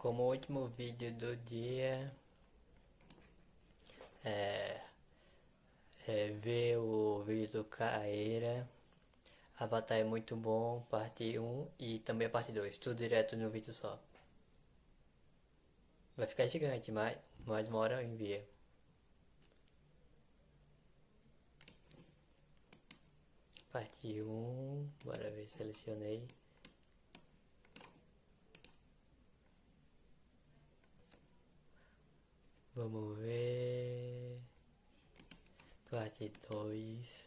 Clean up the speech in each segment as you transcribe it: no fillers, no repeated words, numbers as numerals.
Como último vídeo do dia, ver o vídeo do Caeira. Avatar é muito bom, parte 1 e também a parte 2, tudo direto no vídeo só. Vai ficar gigante, mas mais uma hora eu envio. Parte 1, bora ver, selecionei. Vamos ver. Parte 2.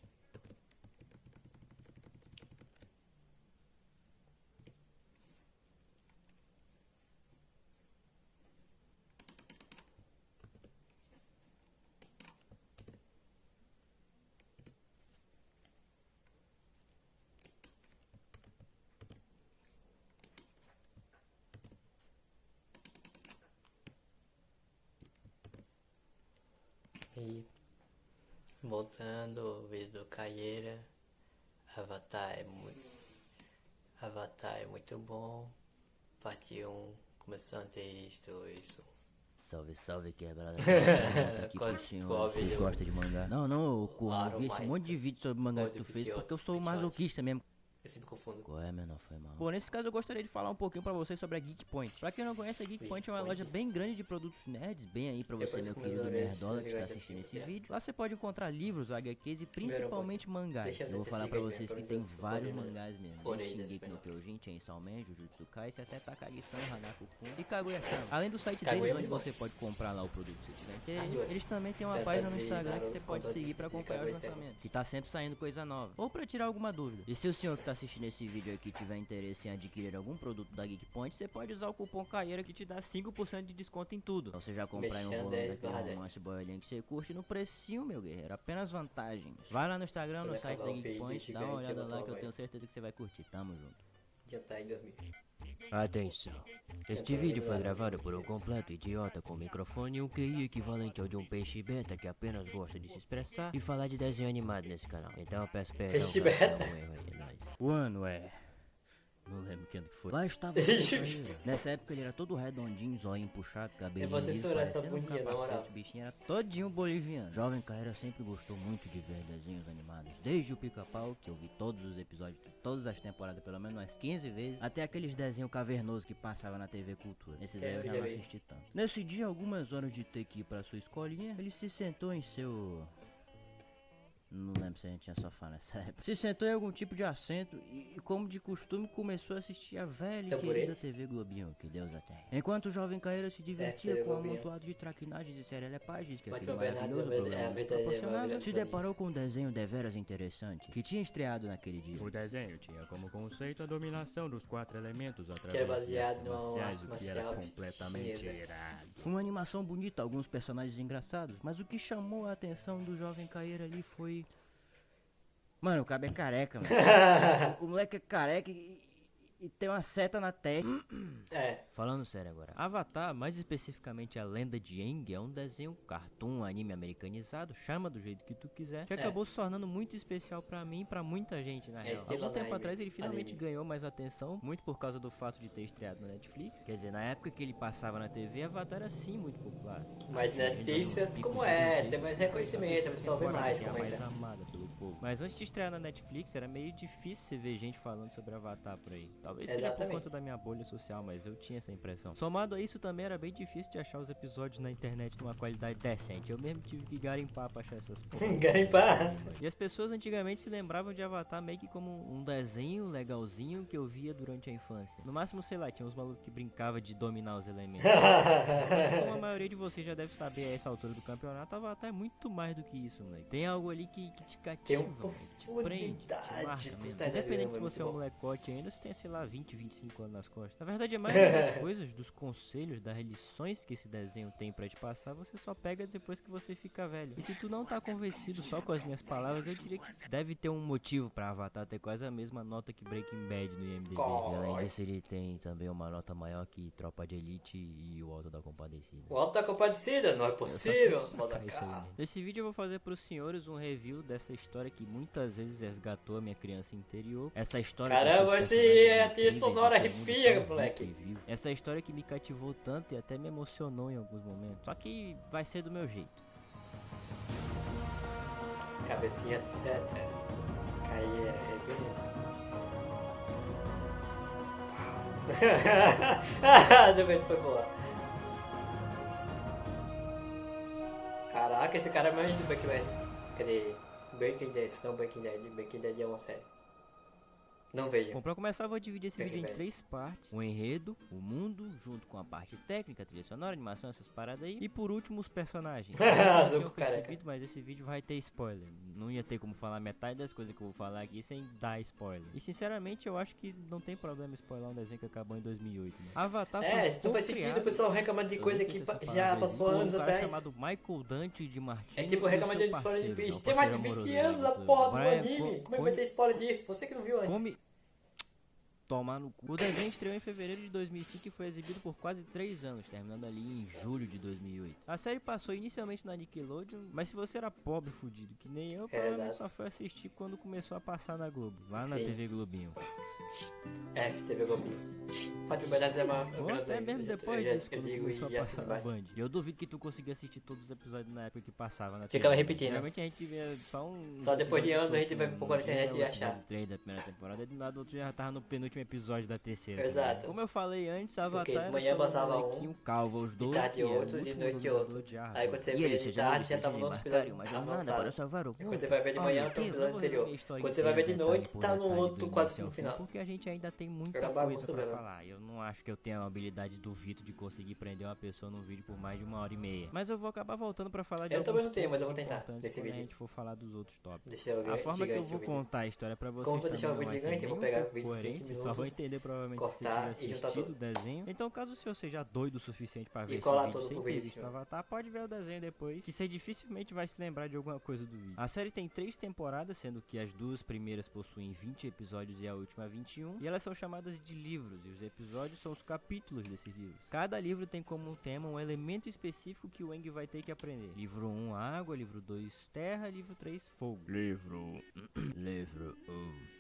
E voltando, o vídeo do Caeira. Avatar é muito bom. Parte 1, começando 3, 2, 1. Salve, salve, quebrada. Tá aqui Quase curtindo. igual Vocês vídeo. gostam de mangá? Não, eu Claro, vi esse mas- monte de vídeo sobre mangá que tu fez porque eu sou masoquista mesmo. Eu sempre confundo. Qual é, menor? Foi mal. Bom, nesse caso eu gostaria de falar um pouquinho pra vocês sobre a Geek Point. Pra quem não conhece, a Geek Point é uma loja bem grande de produtos nerds, bem aí pra você, Depois meu começou querido a ver nerdola que está gigante assistindo assim, esse é. vídeo. Lá você pode encontrar livros, HQs e principalmente mangás. Deixa eu Eu vou ver falar esse pra gigante, vocês que pra tem mim, eu vários vou ler, mangás mesmo. vou Tem ler desse Shingeki no menor. Kyojin, Chainsaw Man, Jujutsu Kaisen, até Takagi-san, Hanako-kun e Kaguya-sama. Além do site Kaguya é deles, onde muito você pode comprar lá o produto se tiver interesse, duas. eles também têm uma Tanto página no de Instagram que Naruto você pode quanto seguir pra de acompanhar os Kaguya-sama. lançamentos, que tá sempre saindo coisa nova. Ou pra tirar alguma dúvida. E se o senhor que tá assistindo esse vídeo aqui tiver interesse em adquirir algum produto da Geek Point, você pode usar o cupom CAEIRA que te dá 5% de desconto em tudo. Então você já comprar em um Mexendo volume 10 daquele barra 10. romance boiolinho que você curte no precinho, meu guerreiro. Apenas vantagens. Vai lá no Instagram, Quando no site acabar da o Geek vídeo Point, dá uma gigante, olhada eu lá vou que eu tomar tenho certeza que você vai curtir. Tamo junto. Já tá em dormir. Atenção. Este vídeo foi gravado por um completo idiota com microfone e um QI equivalente ao de um peixe beta que apenas gosta de se expressar e falar de desenho animado nesse canal. Então eu peço perdão Peixe caso beta. tenha um erro aí, nóis. O ano é... Não lembro que ano que foi. Lá estava o Caeira. Nessa época ele era todo redondinho, zoinho puxado, cabelinho Eu vou liso, censurar essa parecendo um bundinha, na capacete, moral. o bichinho era todinho boliviano. Jovem Caeira sempre gostou muito de ver desenhos animados. Desde o Pica-Pau, que eu vi todos os episódios de todas as temporadas, pelo menos umas 15 vezes, até aqueles desenhos cavernosos que passavam na TV Cultura. Nesses aí eu já não assisti tanto. Nesse dia, algumas horas de ter que ir pra sua escolinha, ele se sentou em seu... Não lembro se a gente tinha sofá nessa época. Se sentou em algum tipo de assento e, como de costume, começou a assistir a velha e Tamborete. querida TV Globinho, que Deus a tenha. Enquanto o jovem Caeira se divertia TV com um Globinho. amontoado de traquinagens e serelepagens que Mas aquele meu Bernardo maravilhoso é a programa lhe verdadeira proporcionava, maravilha se dos deparou com um desenho deveras interessante que tinha estreado naquele dia. O desenho tinha como conceito a dominação dos 4 elementos Que era através de baseado artes numa marciais, arte o que era marcial completamente chinesa. irado. Uma animação bonita, alguns personagens engraçados, mas o que chamou a atenção do jovem Caeira ali foi... Mano, o cara é careca, mano. O moleque é careca e tem uma seta na testa. É, Falando sério agora, Avatar, mais especificamente a Lenda de Aang, é um desenho cartoon, anime americanizado, chama do jeito que tu quiser, que acabou se tornando muito especial pra mim e pra muita gente, na real. estilo Algum tempo anime, atrás ele finalmente anime. ganhou mais atenção, muito por causa do fato de ter estreado na Netflix. Quer dizer, na época que ele passava na TV, Avatar era sim muito popular. mas Tinha Netflix gente é dando picos como é, gigantescos, tem mais cada reconhecimento, o pessoal vê temporada mais, tinha comenta. mais amada pelo povo. Mas antes de estrear na Netflix, era meio difícil você ver gente falando sobre Avatar por aí. Talvez seja por Exatamente. conta da minha bolha social, mas eu tinha essa impressão. Somado a isso, também era bem difícil de achar os episódios na internet numa qualidade decente. Eu mesmo tive que garimpar pra achar essas porra. Garimpar. E as pessoas antigamente se lembravam de Avatar meio que como um desenho legalzinho que eu via durante a infância. No máximo, sei lá, tinha uns malucos que brincavam de dominar os elementos. Mas como a maioria de vocês já deve saber a essa altura do campeonato, Avatar é muito mais do que isso, moleque. Tem algo ali que te cativa, Tem uma moleque, te prende, te profundidade, marca mesmo. puta Independente se merda, você é um muito bom. molecote ainda, você tem, sei lá, 20, 25 anos nas costas. Na verdade, a maioria das coisas, dos conselhos, das lições que esse desenho tem pra te passar, você só pega depois que você fica velho. E se tu não tá convencido só com as minhas palavras, eu diria que deve ter um motivo pra Avatar ter quase a mesma nota que Breaking Bad no IMDb. E além disso, ele tem também uma nota maior que Tropa de Elite e o Auto da Compadecida. O Alto da Compadecida, não é possível. Só quis Foda destacar isso aí cá. mesmo. Nesse vídeo eu vou fazer pros senhores um review dessa história que muitas vezes resgatou a minha criança interior. Essa história... Caramba, com seus esse personagens é a trilha incríveis, sonora esse mundo arrepia, tão rico moleque. e vivo. Essa Essa é a história que me cativou tanto e até me emocionou em alguns momentos. Só que vai ser do meu jeito. Cabecinha de seta. Caí é referência. Também foi boa. Caraca, esse cara é mais do Breaking Bad. Cadê? Breaking Bad, não Breaking Bad. Breaking Bad é uma série. Não veja. Bom, pra começar eu vou dividir esse Breaking vídeo em Bad. 3 partes. O enredo, o mundo, junto com a parte técnica, trilha sonora, animação, essas paradas aí. E por último os personagens. Vocês não tinham Zuko careca. percebido, mas esse vídeo vai ter spoiler. Não ia ter como falar metade das coisas que eu vou falar aqui sem dar spoiler. E sinceramente eu acho que não tem problema spoiler um desenho que acabou em 2008. Né? Avatar foi Se não faz sentido, o pessoal reclama de eu coisa não sei que se essa já palavra passou existe, anos um cara atrás. chamado Michael Dante de Martino. É tipo e o reclamar seu de spoiler de parceiro, bicho. o Tem mais de parceiro 20 amoroso anos a dele, porra do Brian anime. Como é que vai Cone- ter spoiler disso? Você que não viu antes. Come... Tomar no cu. O desenho estreou em fevereiro de 2005 e foi exibido por quase 3 anos, terminando ali em julho de 2008. A série passou inicialmente na Nickelodeon, mas se você era pobre fudido que nem eu, provavelmente exato. só foi assistir quando começou a passar na Globo, lá na Sim. TV Globinho. TV Globinho. Pode Badass é uma Ou até mesmo depois disso, eu quando digo começou a e assim passar na embaixo. Band. E eu duvido que tu conseguia assistir todos os episódios na época que passava na Ficava TV. repetindo. Geralmente a gente via só um... Só depois de anos a gente vai solto, procurar na internet dia, e o achar. episódio 3 da primeira temporada, e do nada outro já tava no penúltimo episódio da terceira. Exato. Como eu falei antes, Avatar Porque de era manhã só passava molequinho um, calvo aos de 12 tarde e era o outro, de último noite dominador outro. de Arthur. Aí quando você E vê ele, de seja tarde novo, já tava seja no outro marcário, episódio mas não nada para avançado. salvar o Quando mundo. você vai ver de manhã, tá no Deus, episódio não vou resumir anterior. a história Quando você vai ver de inteira, noite, detalhe por tá no detalhe, outro do quase início ao no fim, final. Porque a gente ainda tem muita Era coisa bagunça pra mesmo. falar. Eu não acho que eu tenha a habilidade do Vitor de conseguir prender uma pessoa num vídeo por mais de 1h30. Mas eu vou acabar voltando pra falar de Eu também alguns não tenho, mas eu vou pontos tentar importantes nesse quando a vídeo. gente for falar dos outros tópicos. Deixa eu A forma que eu gigante vou o vídeo. contar a história pra vocês Como eu vou deixar o também não vídeo vai ser gigante, eu vou nem um pegar pouco 20, 30 coerente, vocês só minutos, vão entender provavelmente cortar se e você juntar tiver assistido tudo. o desenho. Então caso você seja doido o suficiente pra ver esse colar vídeo tudo sem pro ter vídeo, visto senhor. Avatar, pode ver o desenho depois, que você dificilmente vai se lembrar de alguma coisa do vídeo. A série tem 3 temporadas, sendo que as 2 primeiras possuem 20 episódios e a última 21, e elas são chamadas de livros, e os episódios são os capítulos desses livros. Cada livro tem como tema um elemento específico que o Aang vai ter que aprender. Livro 1, água, livro 2, terra, livro 3, fogo. Livro 1.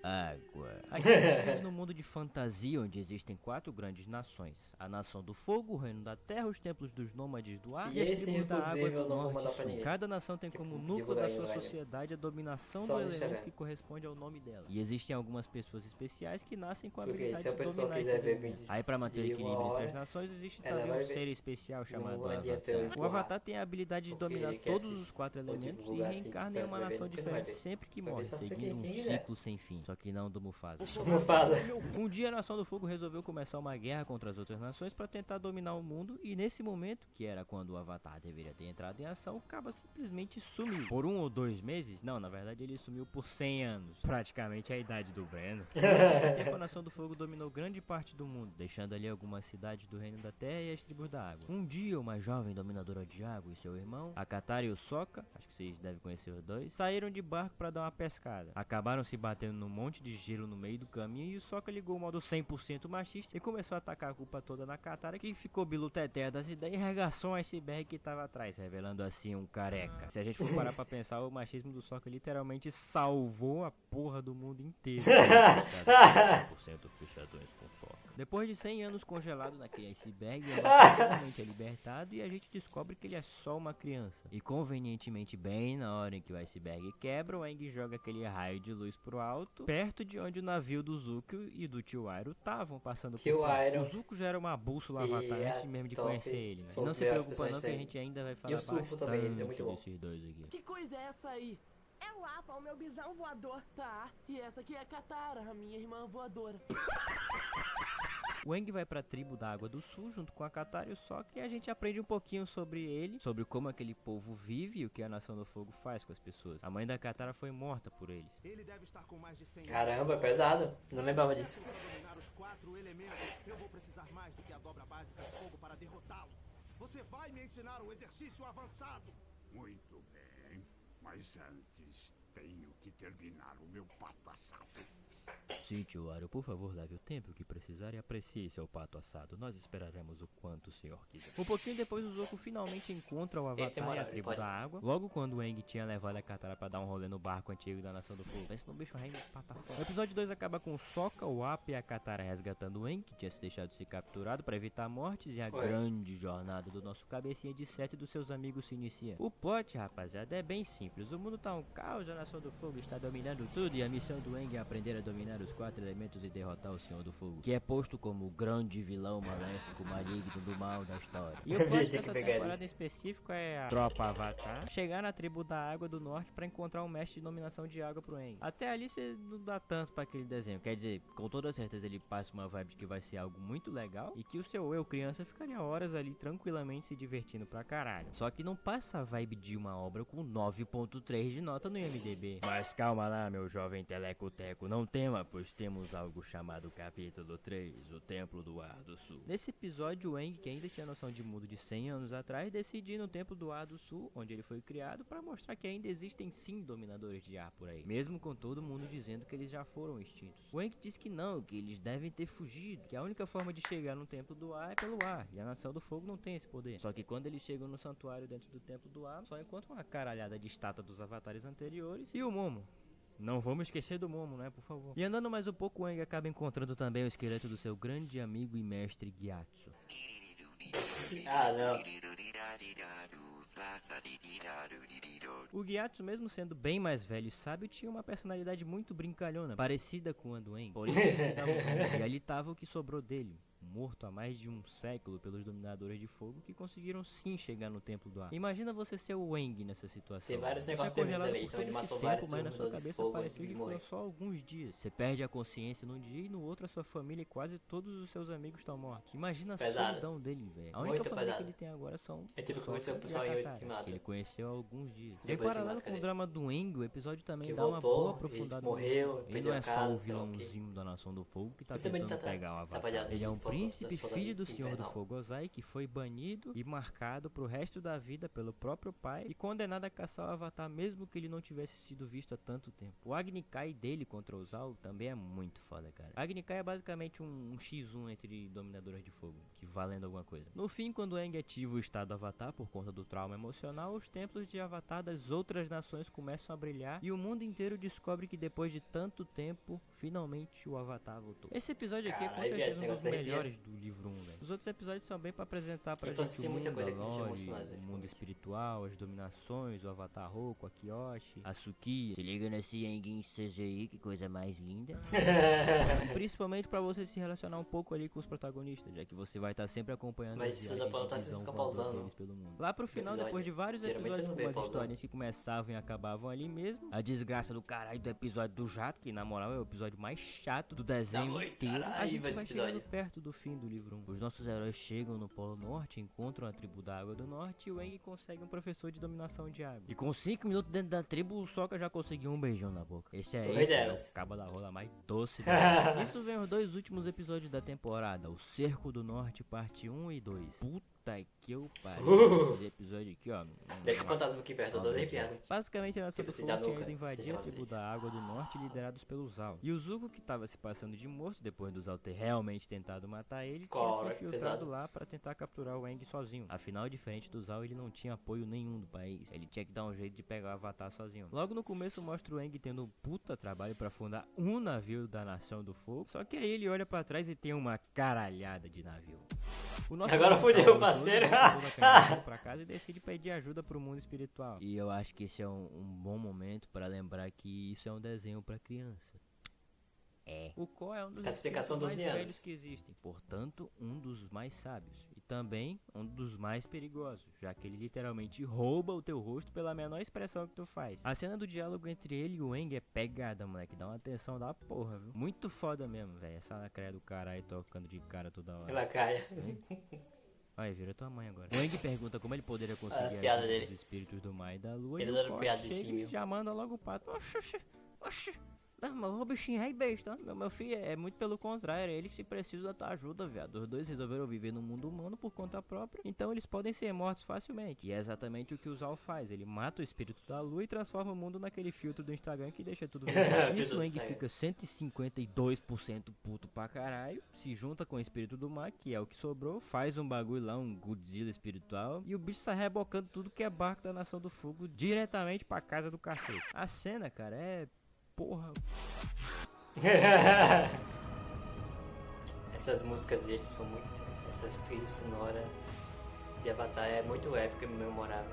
Água. A gente vive num mundo de fantasia onde existem 4 grandes nações: a nação do fogo, o reino da terra, os templos dos nômades do ar E e as esse, tribos da água inclusive, eu do não vou norte mandar e pra sul. ninguém. Cada nação tem Tipo, como núcleo divulgar da aí, sua vai, né? sociedade a dominação Só do no elemento Instagram. que corresponde ao nome dela. E existem algumas pessoas especiais que nascem com a Porque habilidade se a de pessoa dominar quiser esse ver elemento. vídeos Aí pra manter o de equilíbrio uma entre as hora, nações existe ela também vai um ver. ser especial chamado adianta eu Avatar. O empurrar. Avatar tem a habilidade de Porque dominar ele quer todos assistir. os 4 Ou elementos e divulgar assim, reencarna que em vai uma ver, nação porque não vai diferente ver. sempre que Vai ver morre, só se seguindo quem um quiser. ciclo sem fim, só que não do Mufasa. Mufasa. Um dia a Nação do Fogo resolveu começar uma guerra contra as outras nações para tentar dominar o mundo, e nesse momento, que era quando o Avatar deveria ter entrado em ação, o Caba simplesmente sumiu. Por 1 ou 2 meses? Não, na verdade ele sumiu por 100 anos. Praticamente a idade do Breno. Nesse tempo a Nação do Fogo dominou grande parte do mundo, deixando ali algumas cidades do Reino da Terra e as tribos da Água. Um dia, uma jovem dominadora de água e seu irmão, a Katara e o Sokka, acho que vocês devem conhecer os dois, saíram de barco para dar uma pescada. Acabaram se batendo num monte de gelo no meio do caminho, e o Sokka ligou o modo 100% machista e começou a atacar a culpa toda na Katara, que ficou biluteteia das ideias e regaçou um iceberg que tava atrás, revelando assim um careca. Se a gente for parar pra pensar, o machismo do Sokka literalmente salvou a porra do mundo inteiro. 100% fechadões com Sokka. Depois de 100 anos congelado naquele iceberg, o Avatar finalmente é libertado e a gente descobre que ele é só uma criança. E convenientemente bem na hora em que o iceberg quebra, o Aang joga aquele raio de luz pro alto, perto de onde o navio do Zuko e do tio Iroh estavam passando por Tio perto. Iroh O Zuko já era uma bússola e Avatar a antes mesmo de Toph conhecer ele, né? E são não os se melhores preocupa não, que a personagens gente ainda vai E falar o Surfo também, ele é muito bom. desses dois aqui. Que coisa é essa aí? É o Apa, o meu bisão voador. Tá, e essa aqui é a Katara, a minha irmã voadora. O Aang vai pra tribo da Água do Sul junto com a Katara e o Sokka, e a gente aprende um pouquinho sobre ele, sobre como aquele povo vive e o que a Nação do Fogo faz com as pessoas. A mãe da Katara foi morta por eles. Ele deve estar com mais de 100 Caramba, é pesado. Não lembrava disso. Para dominar os 4 elementos, eu vou precisar mais do que a dobra básica de fogo para derrotá-lo. Você vai me ensinar o exercício avançado. Muito bem, mas antes tenho que terminar o meu pato assado. Sim, tio Ario, por favor, leve o tempo que precisar e aprecie seu pato assado. Nós esperaremos o quanto o senhor quiser. Um pouquinho depois, o Zuko finalmente encontra o Ele tem Avatar e moral, a ele tribo pode. da água. Logo quando o Aang tinha levado a Katara pra dar um rolê no barco antigo da Nação do Fogo. Pensa no bicho rei pata fora. O episódio 2 acaba com o Sokka, o Appa e a Katara resgatando o Aang, que tinha se deixado de ser capturado pra evitar mortes, e a grande jornada do nosso cabecinha de 7 e dos seus amigos se inicia. O plot, rapaziada, é bem simples. O mundo tá um caos, a Nação do Fogo está dominando tudo e a missão do Aang é aprender a dominar os 4 elementos e derrotar o Senhor do Fogo, que é posto como o grande vilão maléfico maligno do mal da história. E o plot Tem que dessa pegar temporada isso. em específico é a tropa Avatar chegar na tribo da água do norte pra encontrar um mestre de dominação de água pro Aang. Até ali você não dá tanto pra aquele desenho, quer dizer, com toda certeza ele passa uma vibe de que vai ser algo muito legal e que o seu eu criança ficaria horas ali tranquilamente se divertindo pra caralho. Só que não passa a vibe de uma obra com 9.3 de nota no IMDb. Mas calma lá, meu jovem telecoteco, não tema, pois temos algo chamado capítulo 3, o Templo do Ar do Sul. Nesse episódio, o Aang, que ainda tinha noção de mundo de 100 anos atrás, decide ir no Templo do Ar do Sul, onde ele foi criado, pra mostrar que ainda existem sim dominadores de ar por aí, mesmo com todo mundo dizendo que eles já foram extintos. O Aang diz que não, que eles devem ter fugido, que a única forma de chegar no Templo do Ar é pelo ar, e a Nação do Fogo não tem esse poder. Só que quando eles chegam no santuário dentro do Templo do Ar, só encontram uma caralhada de estátua dos avatares anteriores e o Momo. Não vamos esquecer do Momo, né, por favor. E andando mais um pouco, o Aang acaba encontrando também o esqueleto do seu grande amigo e mestre Gyatso. Ah, não. O Gyatso, mesmo sendo bem mais velho e sábio, tinha uma personalidade muito brincalhona, parecida com a do Aang. Por isso ele se dava bem. E ali tava o que sobrou dele, morto há mais de um século pelos dominadores de fogo que conseguiram sim chegar no Templo do Ar. Imagina você ser o Aang nessa situação. Tem vários Você negócios é congelado deles ali, por então ele todo esse matou tempo, vários mas na sua dominadores de cabeça fogo parecia antes que de foram morrer. só alguns dias. Você perde a consciência num dia e no outro a sua família e quase todos os seus amigos estão mortos. Imagina a Pesado. solidão dele, velho. A única Muito família pesado. que ele tem agora são É tipo o que Sokka aconteceu com o e pessoal a em Katara, Ultimato. que ele conheceu há alguns dias. E em Depois de paralelo Ultimato, com o cadê? drama do Aang, o episódio também Que dá uma boa voltou, aprofundada ele no morreu, Aang. Ele perdeu não a é só casa, o sei lá o quê. vilãozinho da Nação do Fogo que tá Esse também tentando tá pegar o Avatar. atrapalhado Ele é um em fogo príncipe, da soldado filho do Senhor do infernal. Fogo Ozai, que foi banido e marcado pro resto da vida pelo próprio pai e condenado a caçar o Avatar mesmo que ele não tivesse sido visto há tanto tempo. O Agni Kai dele contra o Zal também é muito foda, cara. Agni Kai é basicamente um X1 entre dominadores de fogo, que valendo alguma coisa. No fim, quando Aang ativa o estado Avatar por conta do trauma emocional, os templos de Avatar das outras nações começam a brilhar e o mundo inteiro descobre que depois de tanto tempo, finalmente o Avatar voltou. Esse episódio aqui é com Caralho, certeza esse um dos negócio arrepia. melhores do livro 1, velho. Os outros episódios são bem pra apresentar pra Eu tô gente o assistindo muita mundo, a coisa que me deixa lore, emocionado, o velho. mundo espiritual, as dominações, o Avatar Roku, a Kyoshi, a Suki. Se liga nesse Aang CGI, que coisa mais linda. Principalmente pra você se relacionar um pouco ali com os protagonistas, já que você vai estar sempre acompanhando Mas as isso dá viagens pra de notar se visão fica voadora pausando. deles pelo mundo. Lá pro final, episódio. depois de vários Geralmente você episódios não com vê umas pausando. historinhas que começavam e acabavam ali mesmo, a desgraça do caralho do episódio do jato, que na moral é o episódio mais chato do desenho muito inteiro, a raiva gente vai esse chegando episódio. perto do fim do livro 1. Os nossos heróis chegam no Polo Norte, encontram a tribo da Água do Norte e o Aang consegue um professor de dominação de água. E com 5 minutos dentro da tribo, o Sokka já conseguiu um beijão na boca. Esse é Foi esse, é delas. o cabo da rola mais doce dela. Isso vem os dois últimos episódios da temporada, o Cerco do Norte, parte 1 e 2. Puta que eu pariu. Esse episódio aqui, ó. Deixa o fantasma aqui perto, eu tô arrepiado. Basicamente, a Nação do Tipo, se Fogo dá tinha nuca, ido invadir esse a negócio tribo aí. da Água do Norte, liderados pelo Zal. E o Zuko, que tava se passando de morto depois do Zal ter realmente tentado matar ele, tinha se Corre, infiltrado pesado. lá pra tentar capturar o Aang sozinho. Afinal, diferente do Zal, ele não tinha apoio nenhum do país. Ele tinha que dar um jeito de pegar o Avatar sozinho. Logo no começo, mostra o Aang tendo um puta trabalho pra fundar um navio da Nação do Fogo. Só que aí ele olha pra trás e tem uma caralhada de navio. O nosso Agora Avatar, fudeu, o parceiro. Zoro, volta toda a caneta pra casa e decide pedir ajuda pro mundo espiritual. E eu acho que esse é um bom momento para lembrar que isso é um desenho pra criança. É. O Ko é um dos Classificação espíritos mais 12 anos. velhos que existem, portanto, um dos mais sábios. E também um dos mais perigosos, já que ele literalmente rouba o teu rosto pela menor expressão que tu faz. A cena do diálogo entre ele e o Aang é pegada, moleque. Dá uma atenção da porra, viu? Muito foda mesmo, velho. Essa lacraia do caralho tocando de cara toda hora. Ela caia. Aí, vira tua mãe agora. O Aang pergunta como ele poderia conseguir As a piadas ajuda dele. dos espíritos do mar e da lua. Ele e o adora Ko piada de chega e símio. já manda logo o pato. Oxi, oxi, oxi. Não, mas o bichinho é besta. Meu filho, é muito pelo contrário. É ele que se precisa da tua ajuda, viado. Os dois resolveram viver no mundo humano por conta própria. Então eles podem ser mortos facilmente. E é exatamente o que o Zal faz. Ele mata o espírito da lua e transforma o mundo naquele filtro do Instagram que deixa tudo vermelho. Isso o Aang fica 152% puto pra caralho. Se junta com o espírito do mar, que é o que sobrou. Faz um bagulho lá, um Godzilla espiritual. E o bicho sai rebocando tudo que é barco da Nação do Fogo diretamente pra casa do cacete. A cena, cara, é... Porra. Essas músicas deles são muito. Essas trilhas sonoras de Avatar é muito épica e memorável.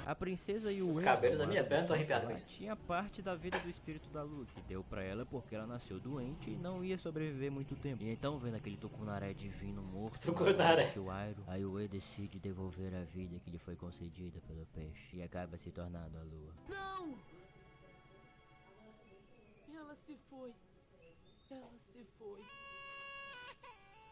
A princesa e o Os Aang, cabelos da minha amado perna, do tô arrepiado com Sokka, isso. tinha parte da vida do espírito da lua, que deu pra ela porque ela nasceu doente e não ia sobreviver muito tempo. E então, vendo aquele tucunaré divino morto, Tucunaré. o Iroh, aí o Aang decide devolver a vida que lhe foi concedida pelo peixe e acaba se tornando a lua. Não! Ela se foi. Ela se foi.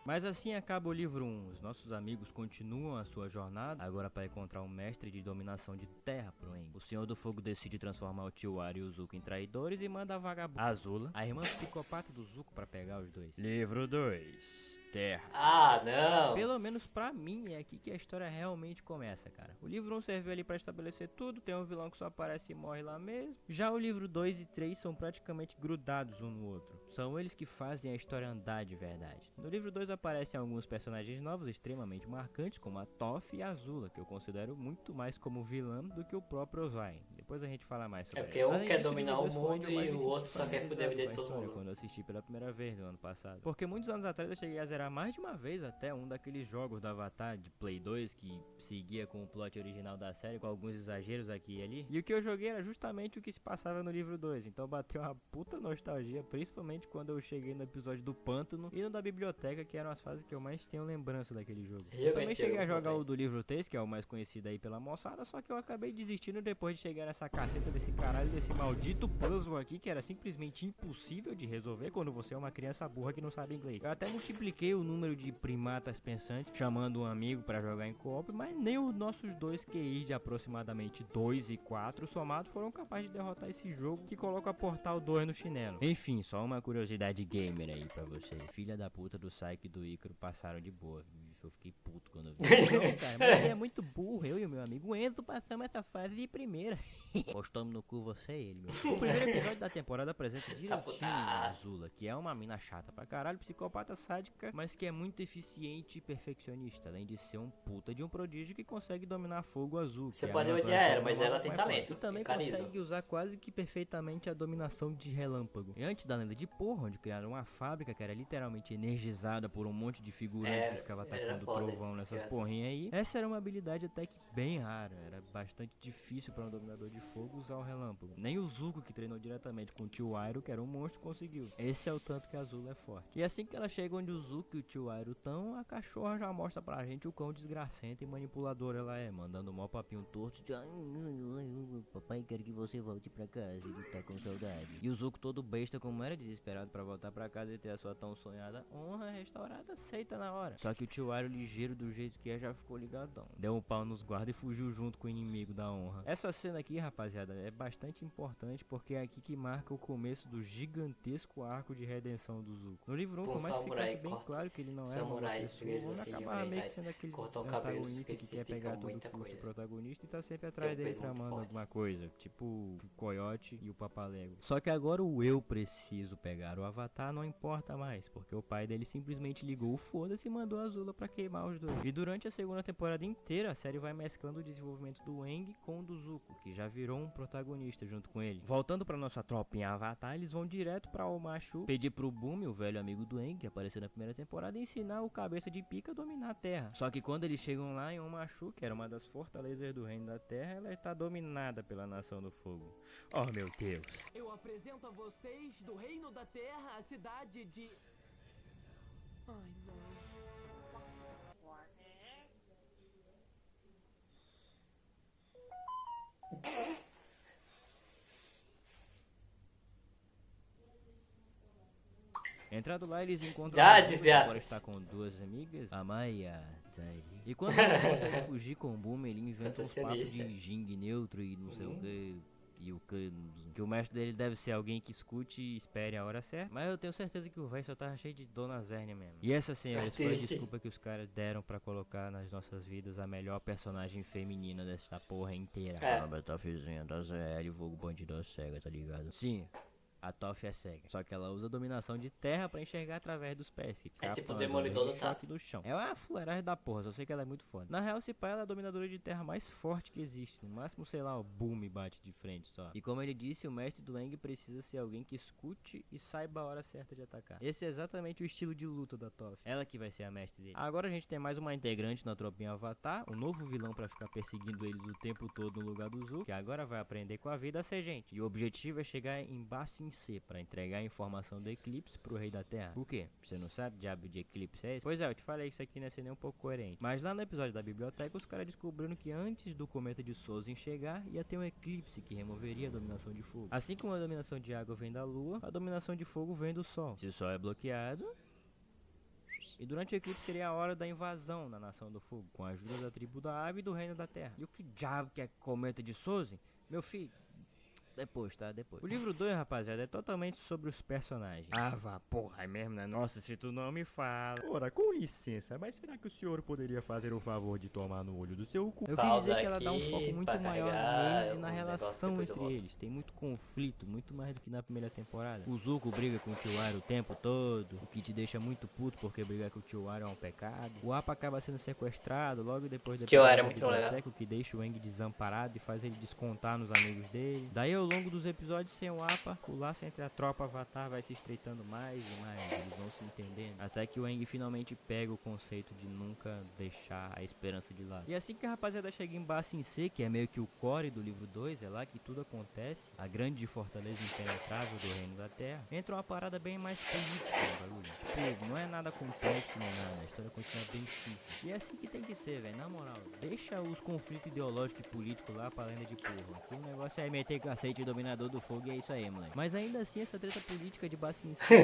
Mas assim acaba o livro 1. Os nossos amigos continuam a sua jornada, agora para encontrar um mestre de dominação de terra pro Aang. O Senhor do Fogo decide transformar o Tio-Aro e o Zuko em traidores e manda a vagabunda Azula, a irmã psicopata do Zuko, para pegar os dois. Livro 2. Terra. Ah, não! Pelo menos pra mim é aqui que a história realmente começa, cara. O livro 1 serviu ali pra estabelecer tudo, tem um vilão que só aparece e morre lá mesmo. Já o livro 2 e 3 são praticamente grudados um no outro. São eles que fazem a história andar de verdade. No livro 2 aparecem alguns personagens novos extremamente marcantes, como a Toph e a Azula, que eu considero muito mais como vilã do que o próprio Ozai. Depois a gente fala mais sobre É porque ela. um Além quer disso, dominar livro o 2 foi onde mundo eu mais e me o senti outro só quer familiarizado poder de com a todo história mundo. quando eu assisti pela primeira vez no ano passado. Porque muitos anos atrás eu cheguei a zerar mais de uma vez até um daqueles jogos do Avatar de Play 2 que seguia com o plot original da série, com alguns exageros aqui e ali. E o que eu joguei era justamente o que se passava no livro 2. Então bateu uma puta nostalgia, principalmente quando eu cheguei no episódio do pântano e no da biblioteca, que eram as fases que eu mais tenho lembrança daquele jogo. Eu também cheguei a jogar o do livro 3, que é o mais conhecido aí pela moçada, só que eu acabei desistindo depois de chegar nessa caceta desse caralho, desse maldito puzzle aqui, que era simplesmente impossível de resolver quando você é uma criança burra que não sabe inglês. Eu até multipliquei o número de primatas pensantes, chamando um amigo pra jogar em co-op, mas nem os nossos dois QI de aproximadamente 2 e 4 somados foram capazes de derrotar esse jogo que coloca Portal 2 no chinelo. Enfim, só uma curiosidade gamer aí pra vocês. Filha da puta do Saik e do Ícaro passaram de boa. Eu fiquei puto quando eu vi. Não, cara, mas ele é muito burro. Eu e o meu amigo Enzo passamos essa fase de primeira. Postamos no cu você e ele, meu. O primeiro episódio da temporada apresenta direitinho a Azula, que é uma mina chata pra caralho, psicopata sádica, mas que é muito eficiente e perfeccionista, além de ser um puta de um prodígio que consegue dominar fogo azul. Você que pode é uma odiar ela, plataforma mas ela mais tem forte. talento E também e carisma. consegue usar quase que perfeitamente a dominação de relâmpago. E antes da lenda de Porra, onde criaram uma fábrica que era literalmente energizada por um monte de figurantes que ficava era atacando foda trovão esse nessas criança. porrinhas aí. Essa era uma habilidade até que bem rara. Era bastante difícil para um dominador de fogo usar o relâmpago. Nem o Zuko, que treinou diretamente com o tio Iroh, que era um monstro, conseguiu. Esse é o tanto que a Azula é forte. E assim que ela chega onde o Zuko e o tio Iroh estão, a cachorra já mostra pra gente o quão desgracenta e manipuladora ela é, mandando um mó papinho torto de papai, quero que você volte pra casa, ele tá com saudade. E o Zuko, todo besta como era, desesperado pra voltar pra casa e ter a sua tão sonhada honra restaurada, aceita na hora. Só que o tio Iroh, ligeiro do jeito que é, já ficou ligadão. Deu um pau nos guardas e fugiu junto com o inimigo da honra. Essa cena aqui, rapaziada, é bastante importante porque é aqui que marca o começo do gigantesco arco de redenção do Zuko. No livro 1, por mais que ficasse bem claro que ele não é uma samurais pessoa, gregos ele assim de acabava meio que verdade sendo aquele cortam cabelos antagonista que que se quer picam pegar todo muita custo o coisa. protagonista e tá sempre Tem atrás um dele peso muito tramando forte. alguma coisa, tipo o Coyote e o Papalego. Só que agora o eu preciso pegar o Avatar não importa mais, porque o pai dele simplesmente ligou o foda-se e mandou a Azula pra queimar os dois. E durante a segunda temporada inteira, a série vai mesclando o desenvolvimento do Aang com o do Zuko, que já virou um protagonista junto com ele. Voltando pra nossa tropa em Avatar, eles vão direto pra Omashu, pedir pro Bumi, o velho amigo do Aang, que apareceu na primeira temporada, ensinar o cabeça de pica a dominar a Terra. Só que quando eles chegam lá em Omashu, que era uma das fortalezas do reino da Terra, ela está dominada pela Nação do Fogo. Oh, meu Deus. Eu apresento a vocês do Reino da Terra a cidade de... Ai, não. Entrando lá, eles encontram Já a Azula, que disse essa. agora está com duas amigas, a Maya aí. E quando ele consegue fugir com o Boom, ele inventa uns papos Protecionista. de Jing neutro e não sei o que. E o que o mestre dele deve ser alguém que escute e espere a hora certa. Mas eu tenho certeza que o véi só tava cheio de Dona Zernia mesmo. E essa, senhores, foi a Triste. desculpa que os caras deram pra colocar nas nossas vidas a melhor personagem feminina dessa porra inteira. É. A Betafezinha da ZL, vulgo bandido cega, tá ligado? Sim. A Toph é cega, só que ela usa dominação de terra pra enxergar através dos pés, que É tipo captam o as Demolidor ondas de do Tato. choque do chão. É uma fuleiragem da porra, só sei que ela é muito foda. Na real, se pá, ela é a dominadora de terra mais forte que existe. No máximo, sei lá, o Boom bate de frente só. E como ele disse, o mestre do Aang precisa ser alguém que escute e saiba a hora certa de atacar. Esse é exatamente o estilo de luta da Toph. Ela que vai ser a mestre dele. Agora a gente tem mais uma integrante na tropinha Avatar, um novo vilão pra ficar perseguindo eles o tempo todo no lugar do Zuko, que agora vai aprender com a vida a ser gente. E o objetivo é chegar em Ba Sing Se pra entregar a informação do eclipse pro rei da terra. O quê? Você não sabe diabo de eclipse é esse? Pois é, eu te falei que isso aqui não ia ser nem um pouco coerente. Mas lá no episódio da biblioteca, os caras descobriram que antes do cometa de Sozin chegar, ia ter um eclipse que removeria a dominação de fogo. Assim como a dominação de água vem da lua, a dominação de fogo vem do sol. Se o sol é bloqueado... E durante o eclipse seria a hora da invasão na Nação do Fogo, com a ajuda da tribo da água e do reino da terra. E o que diabo que é cometa de Sozin? Meu filho... Depois, tá? Depois. O livro 2, rapaziada, é totalmente sobre os personagens. Ah, vá, porra, é mesmo, né? Nossa, se tu não me fala. Ora, com licença, mas será que o senhor poderia fazer o favor de tomar no olho do seu cu? Eu quis Pausa dizer que ela dá um aqui foco muito pra maior carregar neles e na o negócio, relação depois eu entre volto. eles. Tem muito conflito, muito mais do que na primeira temporada. O Zuko briga com o Tio Aro o tempo todo, o que te deixa muito puto porque brigar com o Tio Aro é um pecado. O Appa acaba sendo sequestrado logo depois da Tio Aro é da muito biblioteca, legal. o que deixa o Aang desamparado e faz ele descontar nos amigos dele. Daí ao longo dos episódios sem o Appa, o laço entre a tropa Avatar vai se estreitando mais e mais, eles vão se entendendo. Até que o Aang finalmente pega o conceito de nunca deixar a esperança de lado. E assim que a rapaziada chega em Ba Sing Se, que é meio que o core do livro 2, é lá que tudo acontece, a grande fortaleza impenetrável do reino da terra, entra uma parada bem mais política no bagulho. Tipo, não é nada complexo nem nada, a história continua bem simples. E é assim que tem que ser, velho, na moral. Deixa os conflitos ideológicos e políticos lá pra lenda de porra. Que o negócio é meter cacete e dominador do fogo e é isso aí, moleque. Mas ainda assim, essa treta política de Ba Sing Se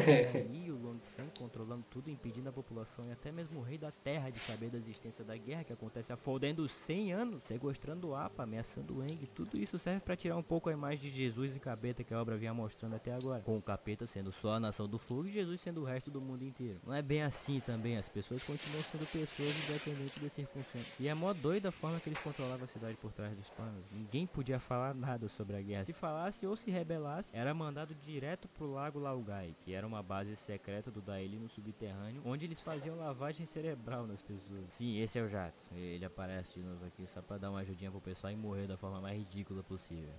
e o Long Feng controlando tudo, impedindo a população e até mesmo o rei da terra de saber da existência da guerra que acontece há fodendo 100 anos, sequestrando o Appa, ameaçando o Aang. Tudo isso serve pra tirar um pouco a imagem de Jesus e capeta que a obra vinha mostrando até agora, com o capeta sendo só a nação do fogo e Jesus sendo o resto do mundo inteiro. Não é bem assim também, as pessoas continuam sendo pessoas independente das circunstâncias. E é mó doida a forma que eles controlavam a cidade por trás dos panos. Ninguém podia falar nada sobre a guerra. Se falasse ou se rebelasse, era mandado direto pro Lago Laogai, que era uma base secreta do Daily no subterrâneo, onde eles faziam lavagem cerebral nas pessoas. Sim, esse é o Jato. Ele aparece de novo aqui só pra dar uma ajudinha pro pessoal e morrer da forma mais ridícula possível.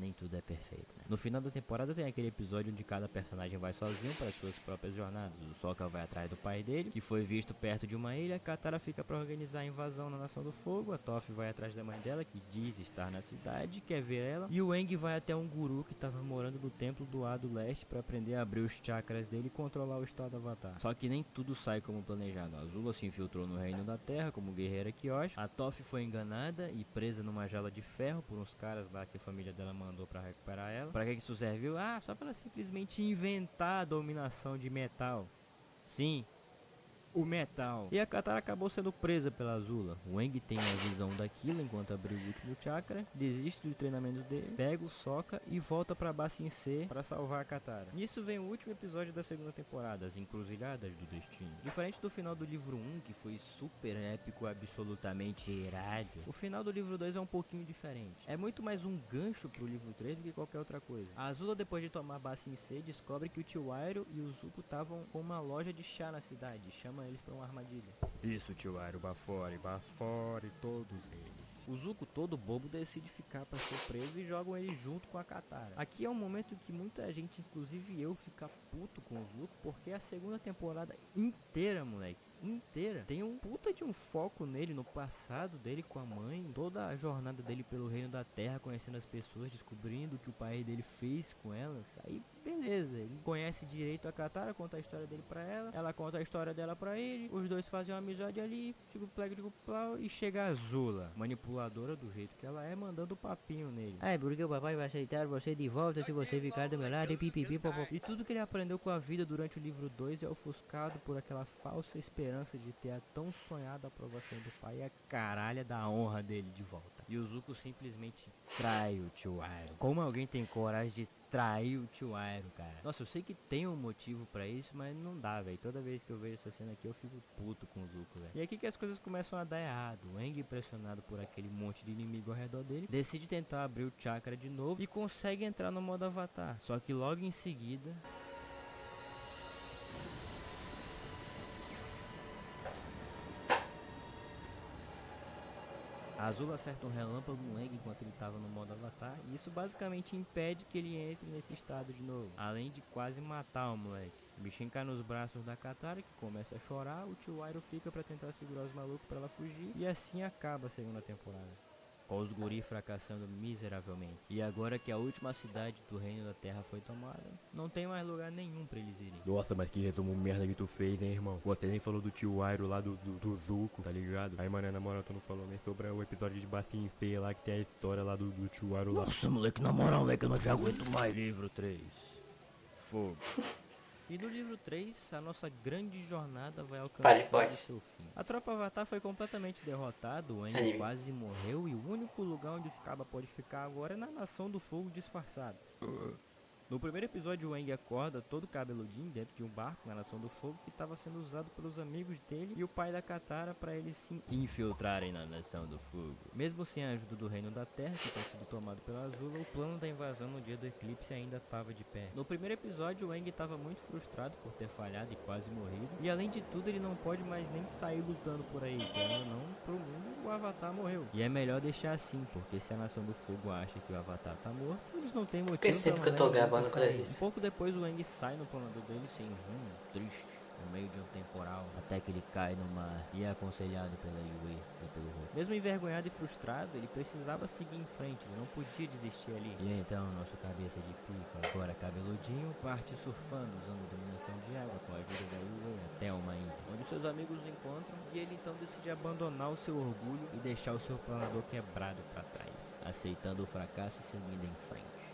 Nem tudo é perfeito, né? No final da temporada tem aquele episódio onde cada personagem vai sozinho para suas próprias jornadas. O Sokka vai atrás do pai dele, que foi visto perto de uma ilha. A Katara fica para organizar a invasão na Nação do Fogo. A Toph vai atrás da mãe dela, que diz estar na cidade, quer ver ela. E o Aang vai até um guru que estava morando no templo do Lado Leste para aprender a abrir os chakras dele e controlar o estado Avatar. Só que nem tudo sai como planejado. A Azula se infiltrou no Reino da Terra como guerreira Kyoshi. A Toph foi enganada e presa numa jaula de ferro por uns caras lá que a família dela mandou pra recuperar ela. Pra que isso serviu? Ah, só pra ela simplesmente inventar a dominação de metal. Sim, o metal. E a Katara acabou sendo presa pela Azula. O Aang tem a visão daquilo enquanto abriu o último chakra, desiste do treinamento dele, pega o Sokka e volta pra Ba Sing Se pra salvar a Katara. Nisso vem o último episódio da segunda temporada, as Encruzilhadas do Destino. Diferente do final do livro 1, que foi super épico, absolutamente irado, o final do livro 2 é um pouquinho diferente. É muito mais um gancho pro livro 3 do que qualquer outra coisa. A Azula, depois de tomar Ba Sing Se, descobre que o Tio Airo e o Zuko estavam com uma loja de chá na cidade. Chama eles pra uma armadilha. Isso, Tio Airo, Bafore e todos eles. O Zuko, todo bobo, decide ficar pra ser preso e jogam ele junto com a Katara. Aqui é um momento que muita gente, inclusive eu, fica puto com o Zuko, porque a segunda temporada inteira, moleque, inteira, tem um puta de um foco nele, no passado dele com a mãe, toda a jornada dele pelo reino da terra, conhecendo as pessoas, descobrindo o que o pai dele fez com elas. Aí, beleza. beleza, ele conhece direito a Katara, conta a história dele pra ela conta a história dela pra ele, os dois fazem uma amizade ali, tipo plego de plau, e chega a Azula, manipuladora do jeito que ela é, mandando papinho nele. Porque o papai vai aceitar você de volta se você ficar do meu lado e pipipi popô. E tudo que ele aprendeu com a vida durante o livro 2 é ofuscado por aquela falsa esperança de ter a tão sonhada aprovação do pai e a caralha da honra dele de volta. E o Zuko simplesmente trai o tio Iroh. Como alguém tem coragem de trair o tio Iroh, cara? Nossa, eu sei que tem um motivo pra isso, mas não dá, velho. Toda vez que eu vejo essa cena aqui, eu fico puto com o Zuko, velho. E aqui que as coisas começam a dar errado. O Aang, pressionado por aquele monte de inimigo ao redor dele, decide tentar abrir o chakra de novo e consegue entrar no modo Avatar. Só que logo em seguida... a Azula acerta um relâmpago no Aang enquanto ele estava no modo Avatar, e isso basicamente impede que ele entre nesse estado de novo, além de quase matar o moleque. O bichinho cai nos braços da Katara, que começa a chorar, o tio Iroh fica pra tentar segurar os malucos pra ela fugir, e assim acaba a segunda temporada. Com os guri fracassando miseravelmente. E agora que a última cidade do Reino da Terra foi tomada, não tem mais lugar nenhum pra eles irem. Nossa, mas que resumo merda que tu fez, hein, irmão? Você nem falou do tio Iroh lá do Zuko, tá ligado? Aí, mano, na moral, tu não falou nem sobre o episódio de Bassin Feia lá, que tem a história lá do tio Iroh lá. Nossa, moleque, na moral, moleque, eu não te aguento mais. Livro 3. Fogo. E no livro 3, a nossa grande jornada vai alcançar o seu fim. A tropa Avatar foi completamente derrotada, o Aang quase morreu e o único lugar onde os cabas pode ficar agora é na Nação do Fogo disfarçado. No primeiro episódio, o Aang acorda todo cabeludinho dentro de um barco na Nação do Fogo que estava sendo usado pelos amigos dele e o pai da Katara para eles se infiltrarem na Nação do Fogo. Mesmo sem a ajuda do Reino da Terra, que tinha sido tomado pela Azula, o plano da invasão no dia do eclipse ainda estava de pé. No primeiro episódio, o Aang estava muito frustrado por ter falhado e quase morrido, e além de tudo, ele não pode mais nem sair lutando por aí, querendo ou não, pro mundo o Avatar morreu. E é melhor deixar assim, porque se a Nação do Fogo acha que o Avatar tá morto, eles não têm motivo Porque sempre que eu tô gravando com um pouco depois o Aang sai no planador dele sem rumo, triste, no meio de um temporal, até que ele cai no mar e é aconselhado pela Yue e pelo Roku. Mesmo envergonhado e frustrado, ele precisava seguir em frente, ele não podia desistir ali. E então nosso cabeça de pico, agora cabeludinho, parte surfando usando dominação de água com a ajuda da Yue até uma ilha, onde seus amigos o encontram e ele então decide abandonar o seu orgulho e deixar o seu planador quebrado para trás, aceitando o fracasso e seguindo em frente.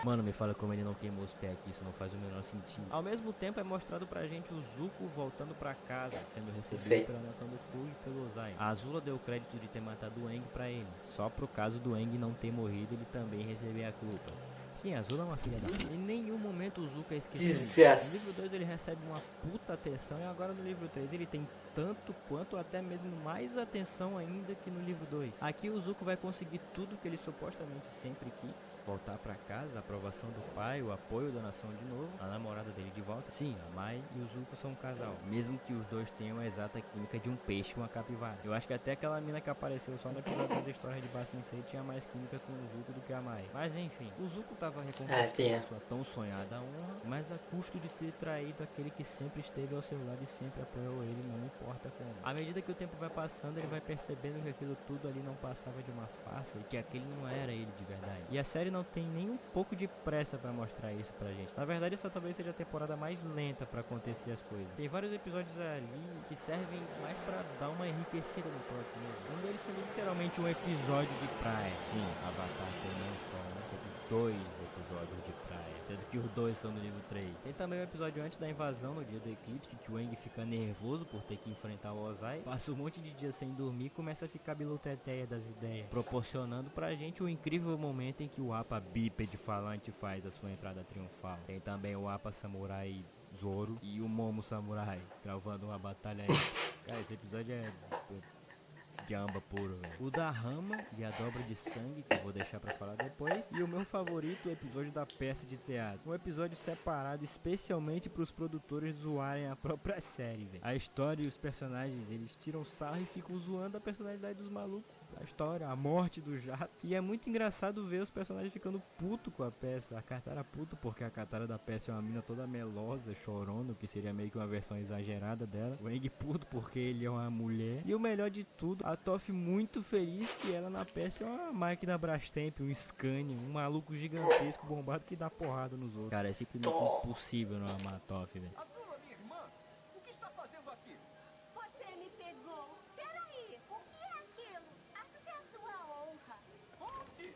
Mano, me fala como ele não queimou os pés aqui, isso não faz o menor sentido. Ao mesmo tempo é mostrado pra gente o Zuko voltando pra casa, sendo recebido pela Nação do Fogo e pelo Ozai. A Azula deu o crédito de ter matado o Aang pra ele, só pro caso do Aang não ter morrido ele também receber a culpa. Sim, a Azula é uma filha da puta. Em nenhum momento o Zuko é esquecido. No livro 2 ele recebe uma puta atenção e agora no livro 3 ele tem tanto quanto até mesmo mais atenção ainda que no livro 2. Aqui o Zuko vai conseguir tudo que ele supostamente sempre quis. Voltar pra casa, a aprovação do pai, o apoio da nação de novo, a namorada dele de volta. Sim, a Mai e o Zuko são um casal. Mesmo que os dois tenham a exata química de um peixe e uma capivara. Eu acho que até aquela mina que apareceu só no episódio das histórias de Ba Sing Se tinha mais química com o Zuko do que a Mai. Mas enfim, o Zuko tava reconquistando a sua tão sonhada honra, mas a custo de ter traído aquele que sempre esteve ao seu lado e sempre apoiou ele, não importa como. À medida que o tempo vai passando, ele vai percebendo que aquilo tudo ali não passava de uma farsa e que aquele não era ele de verdade. E a série não tem nem um pouco de pressa pra mostrar isso pra gente. Na verdade, essa talvez seja a temporada mais lenta pra acontecer as coisas. Tem vários episódios ali que servem mais pra dar uma enriquecida no plot mesmo. Um deles sendo literalmente um episódio de praia. Sim, Avatar tem não só um, tem 2 episódios de praia, sendo que os 2 são no livro 3. Tem também o episódio antes da invasão, no dia do eclipse, que o Aang fica nervoso por ter que enfrentar o Ozai, passa um monte de dias sem dormir e começa a ficar biluteteia das ideias, proporcionando pra gente o incrível momento em que o Appa bípede falante faz a sua entrada triunfal. Tem também o Appa Samurai Zoro e o Momo Samurai travando uma batalha aí. Cara, esse episódio é Jamba puro, velho. O da Rama e a dobra de sangue, que eu vou deixar pra falar depois. E o meu favorito, o episódio da peça de teatro. Um episódio separado especialmente pros produtores zoarem a própria série, velho. A história e os personagens, eles tiram sarro e ficam zoando a personalidade dos malucos. a história, a morte do jato. E é muito engraçado ver os personagens ficando puto com a peça. A Katara puto porque a Katara da peça é uma mina toda melosa, chorona, que seria meio que uma versão exagerada dela. O Aang puto porque ele é uma mulher. E o melhor de tudo, a Toph muito feliz que ela na peça é uma máquina Brastemp, um Scania, um maluco gigantesco bombado que dá porrada nos outros. Cara, é simplesmente impossível não amar a Toph, velho. Azula, minha irmã, o que está fazendo aqui? Você me pegou. Peraí, o que é aquilo? Acho que é a sua honra. Onde?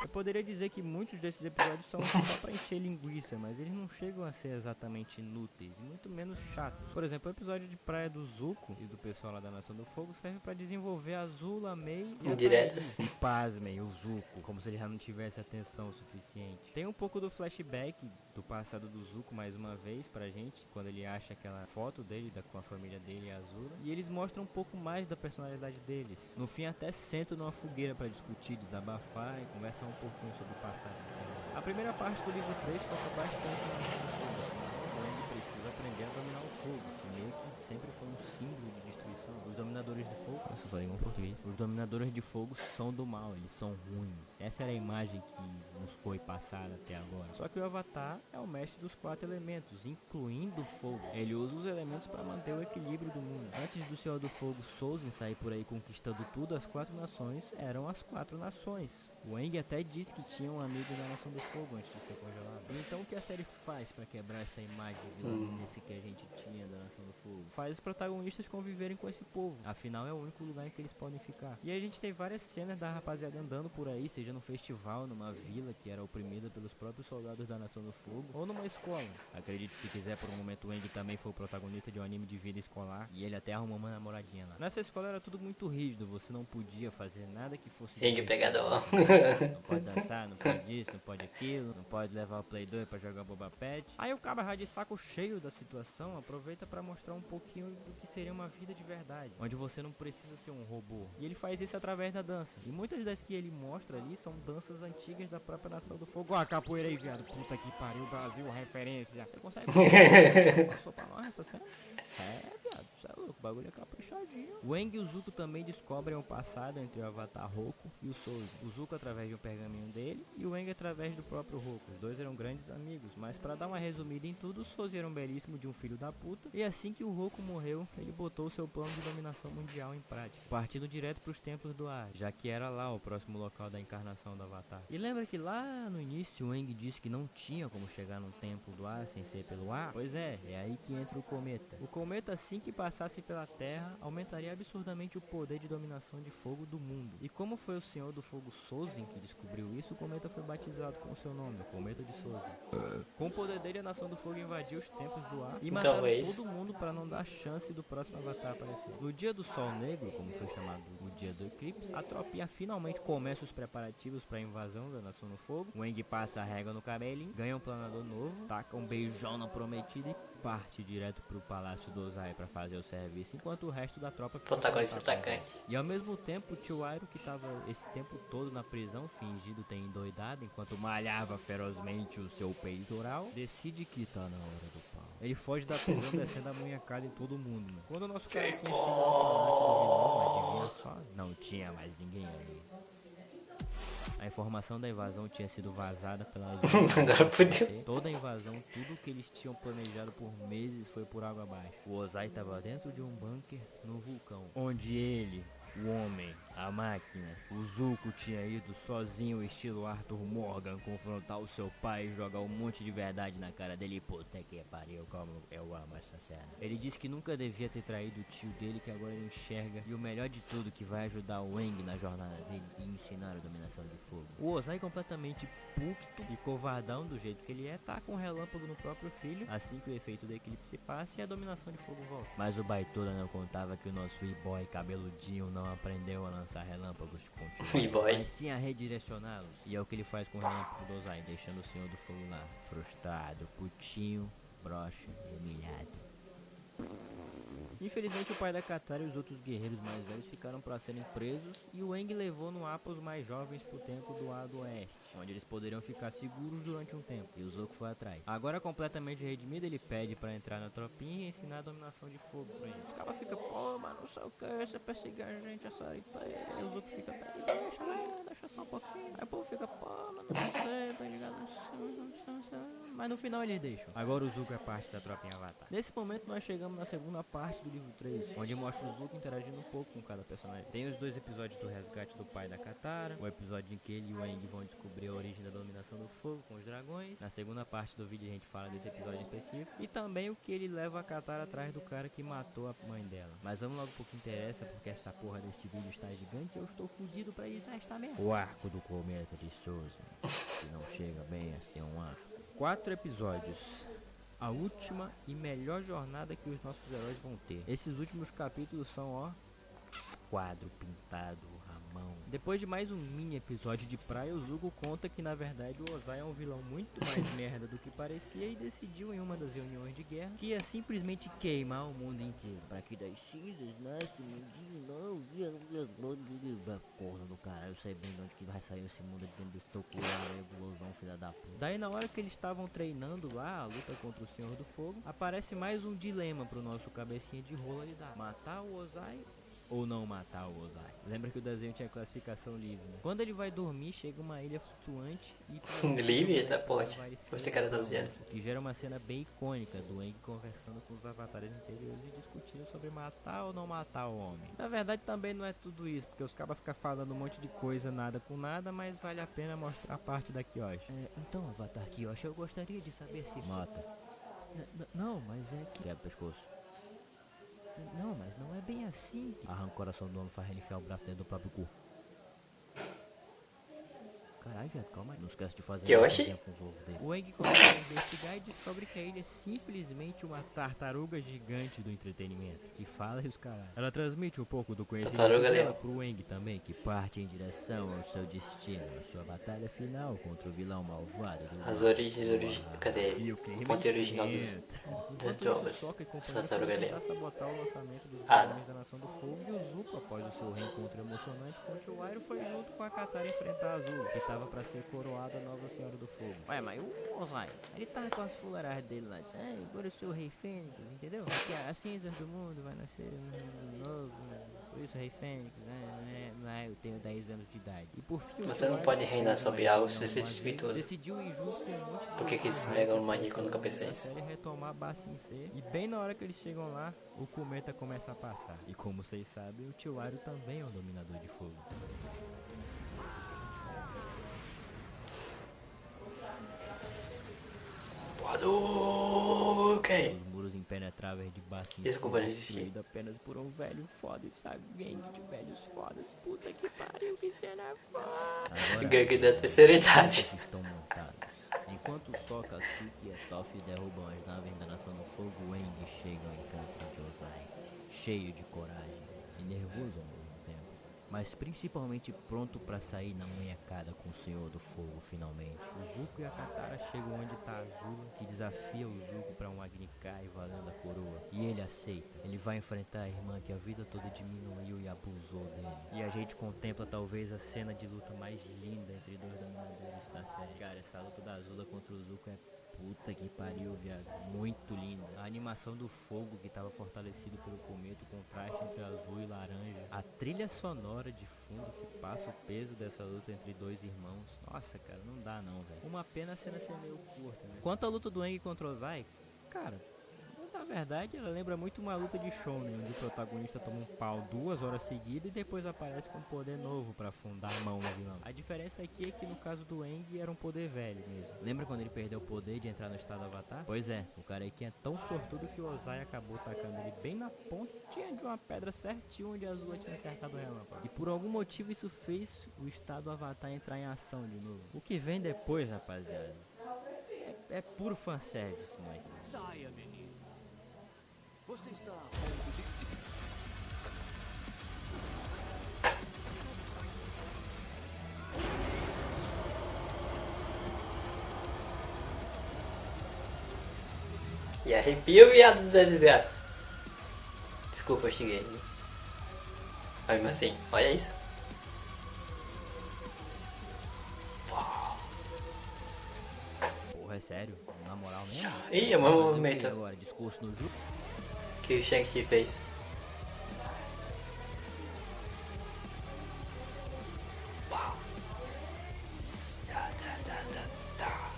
Eu poderia dizer que muitos desses episódios são só pra encher linguiça, mas eles não chegam a ser exatamente inúteis, e muito menos chatos. Por exemplo, o episódio de praia do Zuko e do pessoal lá da Nação do Fogo serve pra desenvolver a Azula, a Mei e a Indiretas. Thaís. E pasmem, o Zuko, como se ele já não tivesse atenção suficiente. Tem um pouco do flashback do passado do Zuko mais uma vez pra gente, quando ele acha aquela foto dele com a família dele e a Azula. E eles mostram um pouco mais da personalidade deles. No fim até sentam numa fogueira pra discutir, desabafar e conversam um pouquinho sobre o passado. A primeira parte do livro 3 foca bastante na Nação do Fogo. O Aang precisa aprender a dominar o fogo, que meio que sempre foi um símbolo de destruição. Os dominadores de fogo, nossa, eu falei igual português. Os dominadores de fogo são do mal, eles são ruins. Essa era a imagem que nos foi passada até agora. Só que o Avatar é o mestre dos 4 elementos, incluindo o fogo. Ele usa os elementos para manter o equilíbrio do mundo. Antes do Senhor do Fogo Sozin sair por aí conquistando tudo, as 4 nações eram as 4 nações. O Aang até disse que tinha um amigo na Nação do Fogo antes de ser congelado. Então o que a série faz para quebrar essa imagem vilanice que a gente tinha da Nação do Fogo? Faz os protagonistas conviverem com esse povo. Afinal é o único lugar em que eles podem ficar. E a gente tem várias cenas da rapaziada andando por aí, seja num festival, numa vila que era oprimida pelos próprios soldados da Nação do Fogo, ou numa escola. Acredite se quiser, por um momento o Aang também foi o protagonista de um anime de vida escolar, e ele até arrumou uma namoradinha lá. Nessa escola era tudo muito rígido, você não podia fazer nada que fosse Aang pegador. não pode dançar, não pode isso, não pode aquilo, não pode levar o Play 2 pra jogar Boba Pet. Aí o cabra já de saco cheio da situação aproveita pra mostrar um pouquinho do que seria uma vida de verdade, onde você não precisa ser um robô. E ele faz isso através da dança. E muitas das que ele mostra ali são danças antigas da própria Nação do Fogo. Ó, a capoeira aí, viado. Puta que pariu, Brasil, referência. Você consegue? Passou pra nós essa cena? É, viado, você é louco, o bagulho é caprichadinho. O Aang e o Zuko também descobrem o passado entre o Avatar Roku e o Sozin. O Zuko através de um pergaminho dele e o Aang através do próprio Roku. Os dois eram grandes amigos, mas pra dar uma resumida em tudo, o Sozin era um belíssimo de um filho da puta. E assim que o Roku morreu, ele botou o seu plano de dominação mundial em prática, partindo direto pros templos do ar, já que era lá o próximo local da encarnação do Avatar. E lembra que lá no início o Aang disse que não tinha como chegar num templo do ar sem ser pelo ar? Pois é aí que entra o cometa. O cometa, assim que passasse pela Terra, aumentaria absurdamente o poder de dominação de fogo do mundo. E como foi o Senhor do Fogo Sozin que descobriu isso, o cometa foi batizado com o seu nome, o Cometa de Sozin. Com o poder dele, a Nação do Fogo invadiu os templos do ar e mataram Talvez. todo mundo para não dar chance do próximo Avatar aparecer. No dia do Sol Negro, como foi chamado o dia do eclipse, a tropinha finalmente começa os preparativos para a invasão da Nação do Fogo. O Aang passa a régua no cabelinho, ganha um planador novo, taca um beijão na prometida e parte direto pro Palácio do Ozai para fazer o serviço, enquanto o resto da tropa fica Protagonista pra trás. atacante. E ao mesmo tempo, o tio Airo, que tava esse tempo todo na prisão, fingido ter endoidado, enquanto malhava ferozmente o seu peitoral, decide que tá na hora do pau. Ele foge da prisão descendo a munhecada em todo mundo, mano. Quando o nosso cara aqui chega no palácio do vilão, adivinha só? Não tinha mais ninguém ali. A informação da invasão tinha sido vazada pela Agora fodeu. Toda a invasão, tudo que eles tinham planejado por meses foi por água abaixo. O Ozai estava dentro de um bunker no vulcão, onde ele, o homem, a máquina, o Zuko tinha ido sozinho, estilo Arthur Morgan, confrontar o seu pai e jogar um monte de verdade na cara dele. Puta que pariu, como eu amo essa cena. Ele disse que nunca devia ter traído o tio dele, que agora ele enxerga. E o melhor de tudo, que vai ajudar o Aang na jornada dele e ensinar a dominação de fogo. O Ozai, completamente pucto e covardão do jeito que ele é, tá com um relâmpago no próprio filho, assim que o efeito do eclipse passa e a dominação de fogo volta. Mas o Baitola não contava que o nosso e-boy cabeludinho não aprendeu a lançar relâmpagos contínuos, E-boy. mas sim a redirecioná-los. E é o que ele faz com o relâmpago do Ozai, deixando o Senhor do Fogo lá, frustrado, putinho, broxa e humilhado. Infelizmente o pai da Katara e os outros guerreiros mais velhos ficaram para serem presos e o Aang levou no Appa os mais jovens pro templo do lado oeste, onde eles poderiam ficar seguros durante um tempo, e o Zuko foi atrás. Agora completamente redimido, ele pede para entrar na tropinha e ensinar a dominação de fogo pra eles. Os caras ficam, pô, mas não sei o que, você perseguir a gente, essa ideia. Aí o Zuko fica, deixa só um pouquinho. Aí o povo fica, pô, mas não sei, tá ligado? Não sei. Mas no final eles deixam. Agora o Zuko é parte da tropinha Avatar. Nesse momento nós chegamos na segunda parte do livro 3, onde mostra o Zuko interagindo um pouco com cada personagem. Tem os 2 episódios do resgate do pai da Katara, o episódio em que ele e o Aang vão descobrir a origem da dominação do fogo com os dragões. Na segunda parte do vídeo a gente fala desse episódio específico. E também o que ele leva a Katara atrás do cara que matou a mãe dela. Mas vamos logo pro que interessa, porque esta porra deste vídeo está gigante e eu estou fudido pra editar esta merda. O arco do cometa de Souza, que não chega bem a ser um arco. 4 episódios. A última e melhor jornada que os nossos heróis vão ter. Esses últimos capítulos são, ó, quadro pintado à mão. Depois de mais um mini episódio de praia, o Zuko conta que na verdade o Ozai é um vilão muito mais merda do que parecia e decidiu em uma das reuniões de guerra que ia simplesmente queimar o mundo inteiro. Para que das cinzas nasce um mundinho novo. Corno do caralho, eu sei bem de onde que vai sair esse mundo aqui dentro desse tocuado aí, gulosão, filha da puta. Daí na hora que eles estavam treinando lá, a luta contra o Senhor do Fogo, aparece mais um dilema pro nosso cabecinha de rola lidar. Matar o Ozai ou não matar o Ozai. Lembra que o desenho tinha classificação livre, né? Quando ele vai dormir, chega uma ilha flutuante e... Livre? Tá, pode. Você cara 12 anos. Que gera uma cena bem icônica do Aang conversando com os avatares interiores e discutindo sobre matar ou não matar o homem. Na verdade também não é tudo isso, porque os cabas ficam falando um monte de coisa nada com nada, mas vale a pena mostrar a parte da Kyoshi. Então, Avatar Kyoshi, eu gostaria de saber se... Mata. Não, mas é que... Quebra o pescoço. Não, mas não é bem assim. Arranca o coração do homem, faz ele enfiar o braço dentro do próprio cu. Caralho, viado, calma aí. Não esquece de fazer com os ovos dele. O Aang começa a investigar e descobre que a ilha é simplesmente uma tartaruga gigante do entretenimento. Que fala e os caras. Ela transmite um pouco do conhecimento dela pro Aang também, que parte em direção ao seu destino. Na sua batalha final contra o vilão malvado. As origens, cadê? O ponto original das drogas. Tartaruga ali. Sabotar o lançamento dos Guardiões da Nação do Fogo e o Zuko, após o seu reencontro emocionante com o Tio Iroh, foi junto com a Katara enfrentar a Azula, que tava pra ser coroada a nova Senhora do Fogo. Ué, mas o Ozai, ele tava com as fuleiradas dele lá, disse, agora eu sou o Rei Fênix, entendeu? Porque as cinzas do mundo vai nascer um novo, por isso o Rei Fênix, eu tenho 10 anos de idade. E por fim, você não pode reinar sobre algo se você destruir tudo. Decidiu ir junto com um monte de... Por que esse megalomaníaco nunca pensei nisso? Retomar Ba Sing Se, e bem na hora que eles chegam lá, o cometa começa a passar. E como vocês sabem, o Tio Iroh também é um dominador de fogo. Ok. Os muros impenetráveis de Ba Sing Se, Desculpa, não desisti. construído apenas por um velho foda e gangue de velhos fodas. Puta que pariu, que cena foda. Gangue da terceira idade. Estão montados. Enquanto Sokka, Suki e Toph derrubam as naves da Nação do Fogo, o Aang chega ao encanto de Ozai, cheio de coragem e nervoso ao mesmo tempo, mas principalmente pronto para sair na munhecada com o Senhor do Fogo finalmente. O Zuko e a Katara chegam onde tá a Azula, que desafia o Zuko para um Agni Kai valendo a coroa, e ele aceita. Ele vai enfrentar a irmã que a vida toda diminuiu e abusou dele. E a gente contempla talvez a cena de luta mais linda entre dois dominadores da série. Cara, essa luta da Azula contra o Zuko é puta que pariu, viado. Muito linda. A animação do fogo que estava fortalecido pelo cometa, o contraste entre azul e laranja. A trilha sonora de fundo que passa o peso dessa luta entre dois irmãos. Nossa, cara, não dá não, velho. Uma pena a cena ser meio curta, né? Quanto à luta do Aang contra o Ozai, cara, na verdade ela lembra muito uma luta de shonen, onde o protagonista toma um pau 2 horas seguidas e depois aparece com um poder novo pra afundar a mão no vilão. A diferença aqui é que no caso do Aang era um poder velho mesmo. Lembra quando ele perdeu o poder de entrar no estado Avatar? Pois é, o cara aqui é tão sortudo que o Ozai acabou tacando ele bem na pontinha de uma pedra certinho onde a Azula tinha acertado o relâmpago. E por algum motivo isso fez o estado Avatar entrar em ação de novo. O que vem depois, rapaziada, é puro fanservice, moleque. Saia, menino. Você está a ponto de... E arrepia o viado da desgraça. Desculpa, eu xinguei. Mas mesmo assim, olha isso. Porra, é sério? Na moral mesmo? Ih, é o meu Vai fazer o movimento quê agora? Discurso no jogo? que o Shang-Chi fez. Uau. Tá, tá, tá, tá, tá.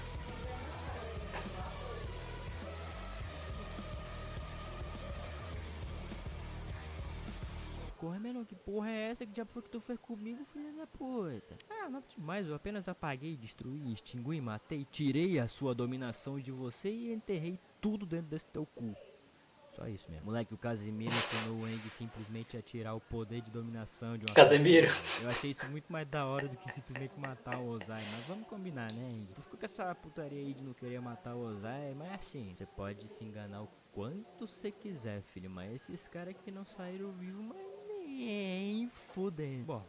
Corre, menor, que porra é essa? Que diabo foi que tu fez comigo, filha da puta? Ah, nada demais, eu apenas apaguei, destruí, extingui, matei, tirei a sua dominação de você e enterrei tudo dentro desse teu cu. Só isso mesmo. Moleque, o Casimiro ensinou o Eng simplesmente a tirar o poder de dominação de uma Casemiro. pessoa. Eu achei isso muito mais da hora do que simplesmente matar o Ozai. Mas vamos combinar, né, Eng? Tu ficou com essa putaria aí de não querer matar o Ozai, mas assim, você pode se enganar o quanto você quiser, filho. Mas esses caras que não saíram vivos, mas nem fudendo. Bom,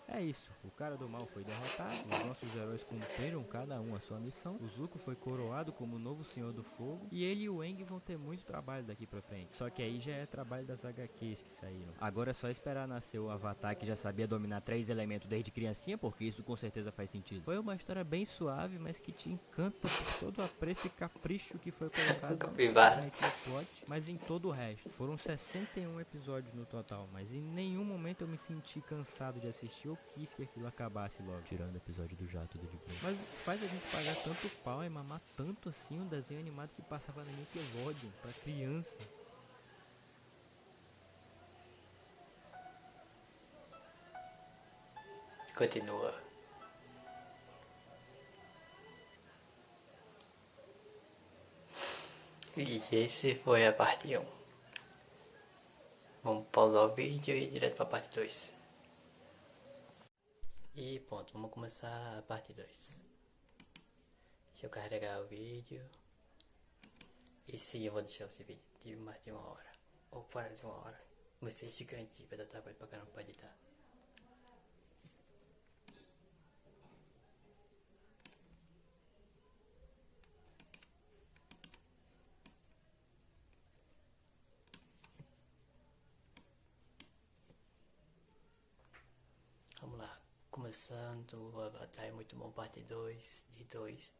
é isso, o cara do mal foi derrotado, os nossos heróis cumpriram cada um a sua missão, o Zuko foi coroado como novo Senhor do Fogo, e ele e o Aang vão ter muito trabalho daqui pra frente. Só que aí já é trabalho das HQs que saíram. Agora é só esperar nascer o Avatar que já sabia dominar 3 elementos desde criancinha, porque isso com certeza faz sentido. Foi uma história bem suave, mas que te encanta por todo o apreço e capricho que foi colocado Capivara. no plot, mas em todo o resto. Foram 61 episódios no total, mas em nenhum momento eu me senti cansado de assistir ou quis que aquilo acabasse logo, tirando o episódio do jato do Deadpool. Mas o que faz a gente pagar tanto pau é mamar tanto assim um desenho animado que passava na Nickelodeon pra criança. Continua. E esse foi a parte 1. Vamos pausar o vídeo e ir direto para a parte 2. E pronto, vamos começar a parte 2. Deixa eu carregar o vídeo. E sim, eu vou deixar esse vídeo de mais de 1 hora. Ou quase de 1 hora. Vai ser gigante, vai dar trabalho pra caramba pra editar. Vamos lá, começando, o Avatar é muito bom, parte 2, de 2.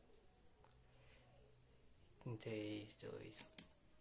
3, 2.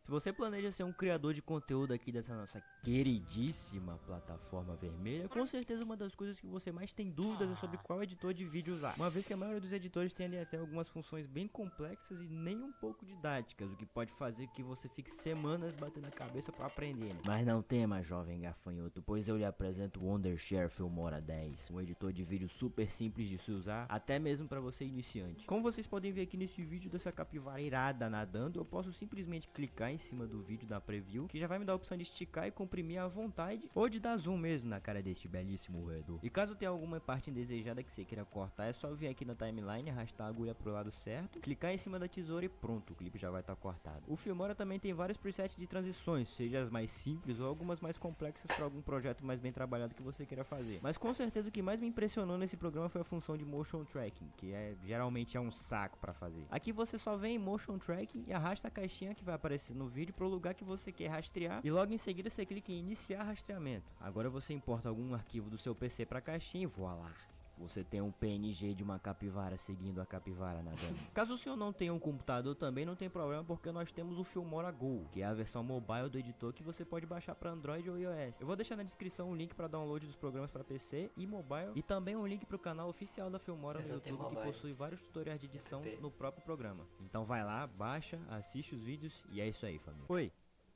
Se você planeja ser um criador de conteúdo aqui dessa nossa queridíssima plataforma vermelha, com certeza uma das coisas que você mais tem dúvidas é sobre qual editor de vídeo usar. Uma vez que a maioria dos editores tendem a ter algumas funções bem complexas e nem um pouco didáticas, o que pode fazer que você fique semanas batendo a cabeça para aprender, né? Mas não tema, jovem gafanhoto, pois eu lhe apresento o Wondershare Filmora 10, um editor de vídeo super simples de se usar, até mesmo para você iniciante. Como vocês podem ver aqui nesse vídeo dessa capivara irada nadando, eu posso simplesmente clicar em cima do vídeo da preview, que já vai me dar a opção de esticar e comprimir à vontade, ou de dar zoom mesmo na cara deste belíssimo roedor. E caso tenha alguma parte indesejada que você queira cortar, é só vir aqui na timeline, arrastar a agulha pro lado certo, clicar em cima da tesoura e pronto, o clipe já vai estar cortado. O Filmora também tem vários presets de transições, seja as mais simples ou algumas mais complexas para algum projeto mais bem trabalhado que você queira fazer. Mas com certeza o que mais me impressionou nesse programa foi a função de motion tracking, que geralmente é um saco para fazer. Aqui você só vem em motion tracking e arrasta a caixinha que vai aparecer no vídeo para o lugar que você quer rastrear e logo em seguida você clica em iniciar rastreamento. Agora você importa algum arquivo do seu PC para a caixinha e voilá, você tem um PNG de uma capivara seguindo a capivara nadando. Caso o senhor não tenha um computador também não tem problema, porque nós temos o Filmora Go, que é a versão mobile do editor que você pode baixar para Android ou iOS. Eu vou deixar na descrição um link para download dos programas para PC e mobile e também um link para o canal oficial da Filmora no YouTube, que possui vários tutoriais de edição no próprio programa. Então vai lá, baixa, assiste os vídeos e é isso aí, família. Oi!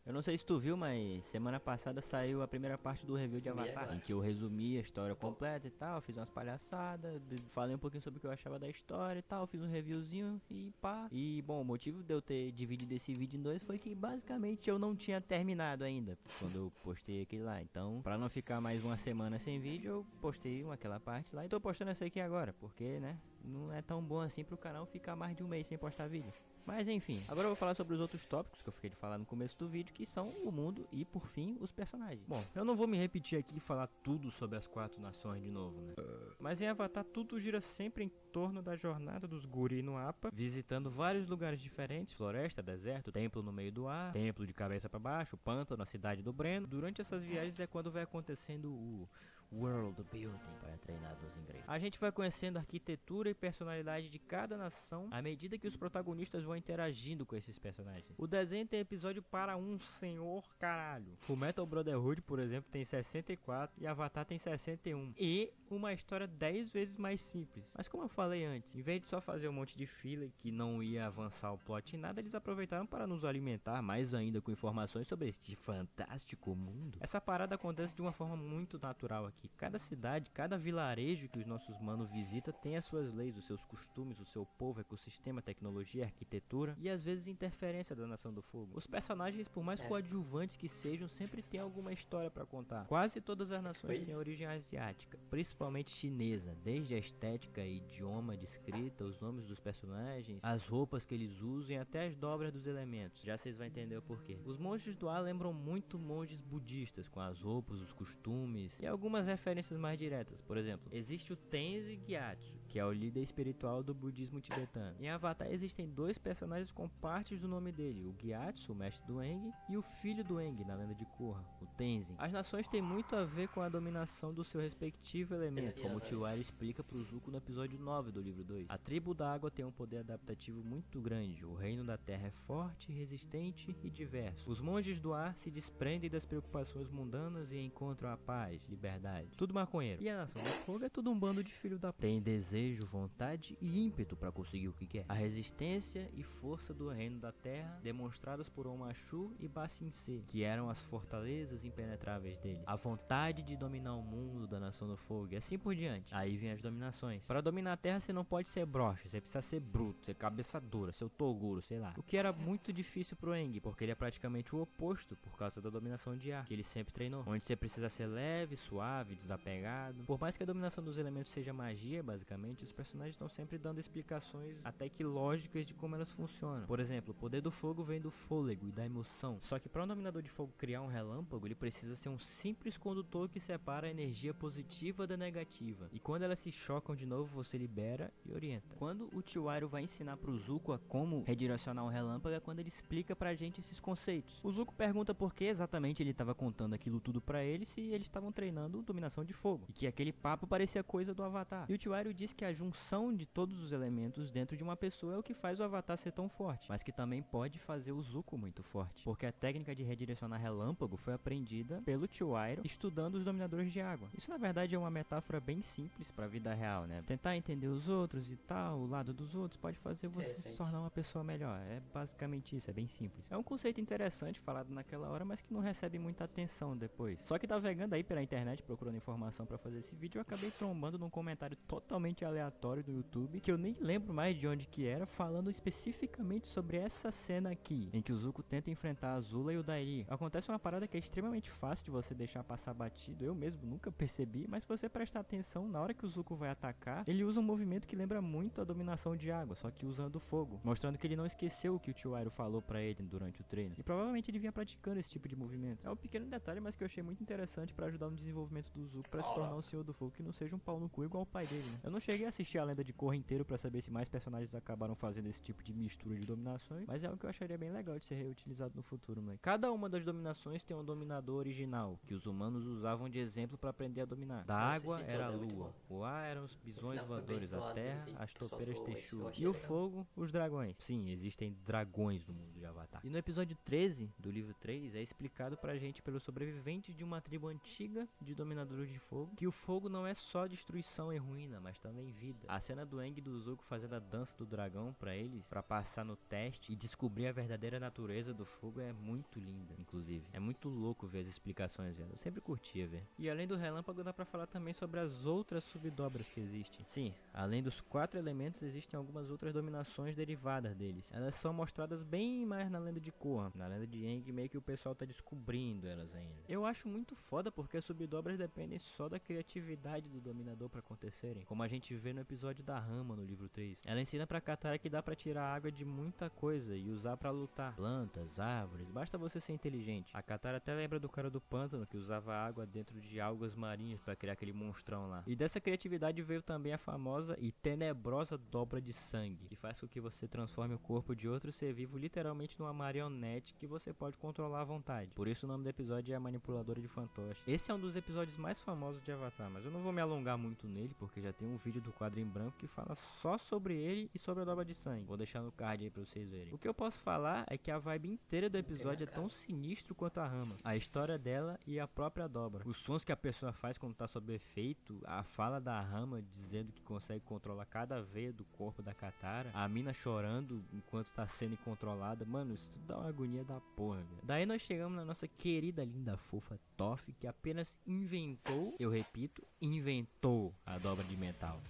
Eu não sei se tu viu, mas semana passada saiu a primeira parte do review de Avatar, em que eu resumi a história completa e tal, fiz umas palhaçadas, falei um pouquinho sobre o que eu achava da história e tal, fiz um reviewzinho e pá. E bom, o motivo de eu ter dividido esse vídeo em dois foi que basicamente eu não tinha terminado ainda quando eu postei aquele lá. Então, pra não ficar mais uma semana sem vídeo, eu postei aquela parte lá e tô postando essa aqui agora, porque, né, não é tão bom assim pro canal ficar mais de um mês sem postar vídeo. Mas enfim, agora eu vou falar sobre os outros tópicos que eu fiquei de falar no começo do vídeo, que são o mundo e, por fim, os personagens. Bom, eu não vou me repetir aqui e falar tudo sobre as 4 nações de novo, né? Mas em Avatar tudo gira sempre em torno da jornada dos guri no APA, visitando vários lugares diferentes, floresta, deserto, templo no meio do ar, templo de cabeça para baixo, pântano, a cidade do Breno. Durante essas viagens é quando vai acontecendo o World Building para treinar dos ingleses. A gente vai conhecendo a arquitetura e personalidade de cada nação à medida que os protagonistas vão interagindo com esses personagens. O desenho tem episódio para um senhor caralho. Fullmetal Brotherhood, por exemplo, tem 64 e Avatar tem 61. E uma história 10 vezes mais simples. Mas como eu falei antes, em vez de só fazer um monte de fila que não ia avançar o plot em nada, eles aproveitaram para nos alimentar mais ainda com informações sobre este fantástico mundo. Essa parada acontece de uma forma muito natural aqui. Cada cidade, cada vilarejo que os nossos manos visitam tem as suas leis, os seus costumes, o seu povo, ecossistema, tecnologia, arquitetura e às vezes interferência da Nação do Fogo. Os personagens, por mais coadjuvantes que sejam, sempre tem alguma história pra contar. Quase todas as nações têm origem asiática, principalmente chinesa, desde a estética e idioma de escrita, os nomes dos personagens, as roupas que eles usam e até as dobras dos elementos. Já vocês vão entender o porquê. Os monges do ar lembram muito monges budistas, com as roupas, os costumes e algumas referências mais diretas. Por exemplo, existe o Tenzin Gyatso, que é o líder espiritual do budismo tibetano. Em Avatar existem 2 personagens com partes do nome dele, o Gyatso, o mestre do Aang, e o filho do Aang, na lenda de Korra, o Tenzin. As nações têm muito a ver com a dominação do seu respectivo elemento, como o Tiwari explica pro Zuko no episódio 9 do livro 2. A tribo da água tem um poder adaptativo muito grande, o reino da terra é forte, resistente e diverso. Os monges do ar se desprendem das preocupações mundanas e encontram a paz, liberdade. Tudo maconheiro. E a nação do fogo é tudo um bando de filho da p. Tem desejo, vontade e ímpeto para conseguir o que quer. A resistência e força do reino da terra demonstradas por Omashu e Ba-Sing-Se, que eram as fortalezas impenetráveis dele. A vontade de dominar o mundo da nação do fogo e assim por diante. Aí vem as dominações. Para dominar a terra você não pode ser broxa, você precisa ser bruto, ser cabeça dura, ser o Toguro, sei lá. O que era muito difícil pro Aang, porque ele é praticamente o oposto por causa da dominação de ar, que ele sempre treinou. Onde você precisa ser leve, suave, desapegado. Por mais que a dominação dos elementos seja magia, basicamente, os personagens estão sempre dando explicações até que lógicas de como elas funcionam. Por exemplo, o poder do fogo vem do fôlego e da emoção. Só que para um dominador de fogo criar um relâmpago, ele precisa ser um simples condutor que separa a energia positiva da negativa. E quando elas se chocam de novo, você libera e orienta. Quando o Tiwari vai ensinar pro Zuko a como redirecionar um relâmpago é quando ele explica pra gente esses conceitos. O Zuko pergunta por que exatamente ele estava contando aquilo tudo pra ele se eles estavam treinando dominação de fogo. E que aquele papo parecia coisa do Avatar. E o Tiwari diz que a junção de todos os elementos dentro de uma pessoa é o que faz o Avatar ser tão forte. Mas que também pode fazer o Zuko muito forte. Porque a técnica de redirecionar relâmpago foi aprendida pelo Tiwari estudando os dominadores de água. Isso na verdade é uma metáfora bem simples pra vida real, né? Tentar entender os outros e tal, o lado dos outros pode fazer você se tornar uma pessoa melhor. É basicamente isso, é bem simples. É um conceito interessante falado naquela hora, mas que não recebe muita atenção depois. Só que navegando aí pela internet procurando informação pra fazer esse vídeo, eu acabei trombando num comentário totalmente aleatório do YouTube, que eu nem lembro mais de onde que era, falando especificamente sobre essa cena aqui, em que o Zuko tenta enfrentar a Azula e o Dairi. Acontece uma parada que é extremamente fácil de você deixar passar batido, eu mesmo nunca percebi, mas se você prestar atenção, na hora que o Zuko vai atacar, ele usa um movimento que lembra muito a dominação de água, só que usando fogo, mostrando que ele não esqueceu o que o Tiwari falou pra ele durante o treino, e provavelmente ele vinha praticando esse tipo de movimento. É um pequeno detalhe, mas que eu achei muito interessante pra ajudar no desenvolvimento do Zuko pra se tornar o Senhor do Fogo, que não seja um pau no cu igual o pai dele, né? Eu não cheguei a assistir a Lenda de Korra inteiro pra saber se mais personagens acabaram fazendo esse tipo de mistura de dominações, mas é algo que eu acharia bem legal de ser reutilizado no futuro, né? Cada uma das dominações tem um dominador original, que os humanos usavam de exemplo pra aprender a dominar. Da água era a lua, o ar eram os bisões voadores, a terra, as topeiras Teixu, e o fogo, os dragões. Sim, existem dragões no mundo de Avatar. E no episódio 13 do livro 3 é explicado pra gente pelos sobreviventes de uma tribo antiga de dominadores de fogo, que o fogo não é só destruição e ruína, mas também vida. A cena do Aang e do Zuko fazendo a dança do dragão pra eles, pra passar no teste e descobrir a verdadeira natureza do fogo é muito linda, inclusive. É muito louco ver as explicações, velho. Eu sempre curtia ver. E além do relâmpago, dá pra falar também sobre as outras subdobras que existem. Sim, além dos 4 elementos, existem algumas outras dominações derivadas deles. Elas são mostradas bem mais na lenda de Korra. Na lenda de Aang, meio que o pessoal tá descobrindo elas ainda. Eu acho muito foda porque as subdobras dependem só da criatividade do dominador para acontecerem, como a gente vê no episódio da Rama no livro 3. Ela ensina pra Katara que dá pra tirar água de muita coisa e usar pra lutar, plantas, árvores, basta você ser inteligente. A Katara até lembra do cara do pântano que usava água dentro de algas marinhas pra criar aquele monstrão lá. E dessa criatividade veio também a famosa e tenebrosa dobra de sangue, que faz com que você transforme o corpo de outro ser vivo literalmente numa marionete que você pode controlar à vontade. Por isso o nome do episódio é a Manipuladora de Fantoche. Esse é um dos episódios mais famosos de Avatar, mas eu não vou me alongar muito nele porque já tem um vídeo do quadro em branco que fala só sobre ele e sobre a dobra de sangue. Vou deixar no card aí pra vocês verem. O que eu posso falar é que a vibe inteira do episódio é tão sinistro quanto a Rama, a história dela e a própria dobra. Os sons que a pessoa faz quando tá sob efeito, a fala da Rama dizendo que consegue controlar cada veia do corpo da Katara, a mina chorando enquanto tá sendo controlada, mano, isso tudo dá uma agonia da porra, velho. Daí nós chegamos na nossa querida, linda, fofa Toph, que apenas inventou, eu repito, inventou a dobra de metal.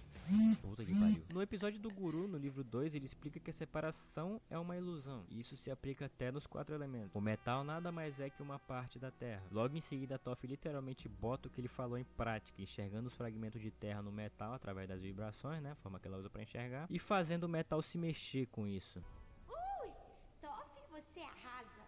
Puta que pariu. No episódio do Guru, no livro 2, ele explica que a separação é uma ilusão, e isso se aplica até nos 4 elementos. O metal nada mais é que uma parte da terra. Logo em seguida, a Toph literalmente bota o que ele falou em prática, enxergando os fragmentos de terra no metal através das vibrações, né, a forma que ela usa pra enxergar, e fazendo o metal se mexer com isso. Toph, você arrasa.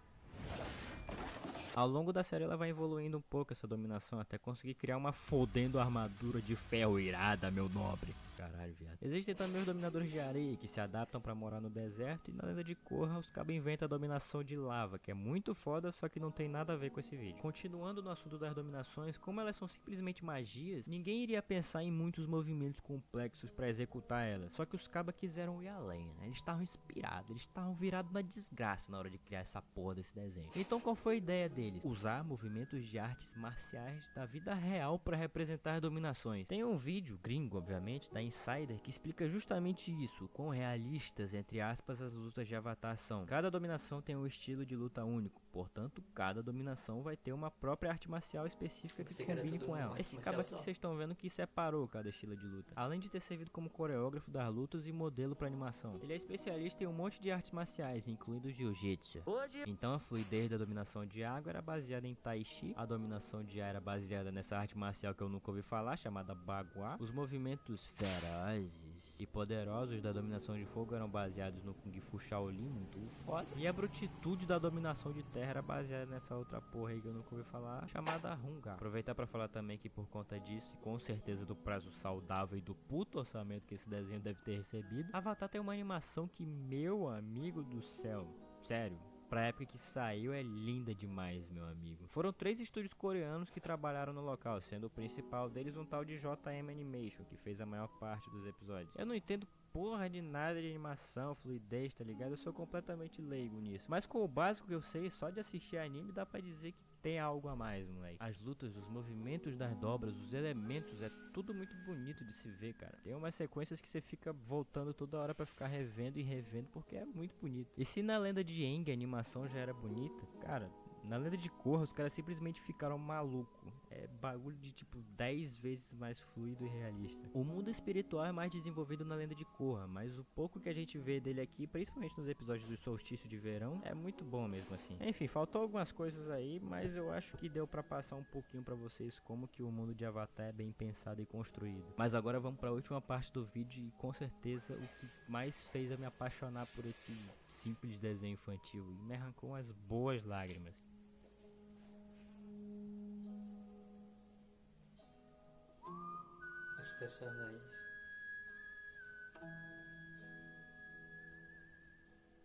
Ao longo da série ela vai evoluindo um pouco essa dominação até conseguir criar uma fodendo armadura de ferro irada, meu nobre. Caralho, viado. Existem também os dominadores de areia que se adaptam pra morar no deserto, e na lenda de Korra os cabos inventam a dominação de lava, que é muito foda, só que não tem nada a ver com esse vídeo. Continuando no assunto das dominações, como elas são simplesmente magias, ninguém iria pensar em muitos movimentos complexos pra executar elas. Só que os cabas quiseram ir além, né? Eles estavam inspirados, eles estavam virados na desgraça na hora de criar essa porra desse desenho. Então qual foi a ideia deles? Usar movimentos de artes marciais da vida real pra representar dominações. Tem um vídeo gringo, obviamente, da Insider, que explica justamente isso, quão realistas, entre aspas, as lutas de Avatar são. Cada dominação tem um estilo de luta único, portanto, cada dominação vai ter uma própria arte marcial específica que combine com ela. Esse cabo aqui que vocês estão vendo que separou cada estilo de luta, além de ter servido como coreógrafo das lutas e modelo para animação. Ele é especialista em um monte de artes marciais, incluindo Jiu-Jitsu. Então a fluidez da dominação de água era baseada em Tai Chi, a dominação de ar era baseada nessa arte marcial que eu nunca ouvi falar, chamada Bagua. Os movimentos ferozes e poderosos da dominação de fogo eram baseados no Kung Fu Shaolin, muito foda. E a brutitude da dominação de terra era baseada nessa outra porra aí que eu nunca ouvi falar, chamada Hunga. Aproveitar pra falar também que por conta disso, e com certeza do prazo saudável e do puto orçamento que esse desenho deve ter recebido, Avatar tem uma animação que, meu amigo do céu, sério, pra época que saiu é linda demais, meu amigo. Foram 3 estúdios coreanos que trabalharam no local, sendo o principal deles um tal de JM Animation, que fez a maior parte dos episódios. Eu não entendo porra de nada de animação, fluidez, tá ligado? Eu sou completamente leigo nisso. Mas com o básico que eu sei, só de assistir anime, dá pra dizer que tem algo a mais, moleque. As lutas, os movimentos das dobras, os elementos, é tudo muito bonito de se ver, cara. Tem umas sequências que você fica voltando toda hora pra ficar revendo e revendo, porque é muito bonito. E se na lenda de Aang a animação já era bonita, cara, na lenda de Korra os caras simplesmente ficaram malucos. É bagulho de tipo 10 vezes mais fluido e realista. O mundo espiritual é mais desenvolvido na lenda de Korra, mas o pouco que a gente vê dele aqui, principalmente nos episódios do solstício de verão, é muito bom mesmo assim. Enfim, faltou algumas coisas aí, mas eu acho que deu pra passar um pouquinho pra vocês como que o mundo de Avatar é bem pensado e construído. Mas agora vamos pra última parte do vídeo e com certeza o que mais fez eu me apaixonar por esse simples desenho infantil e me arrancou umas boas lágrimas. Os personagens.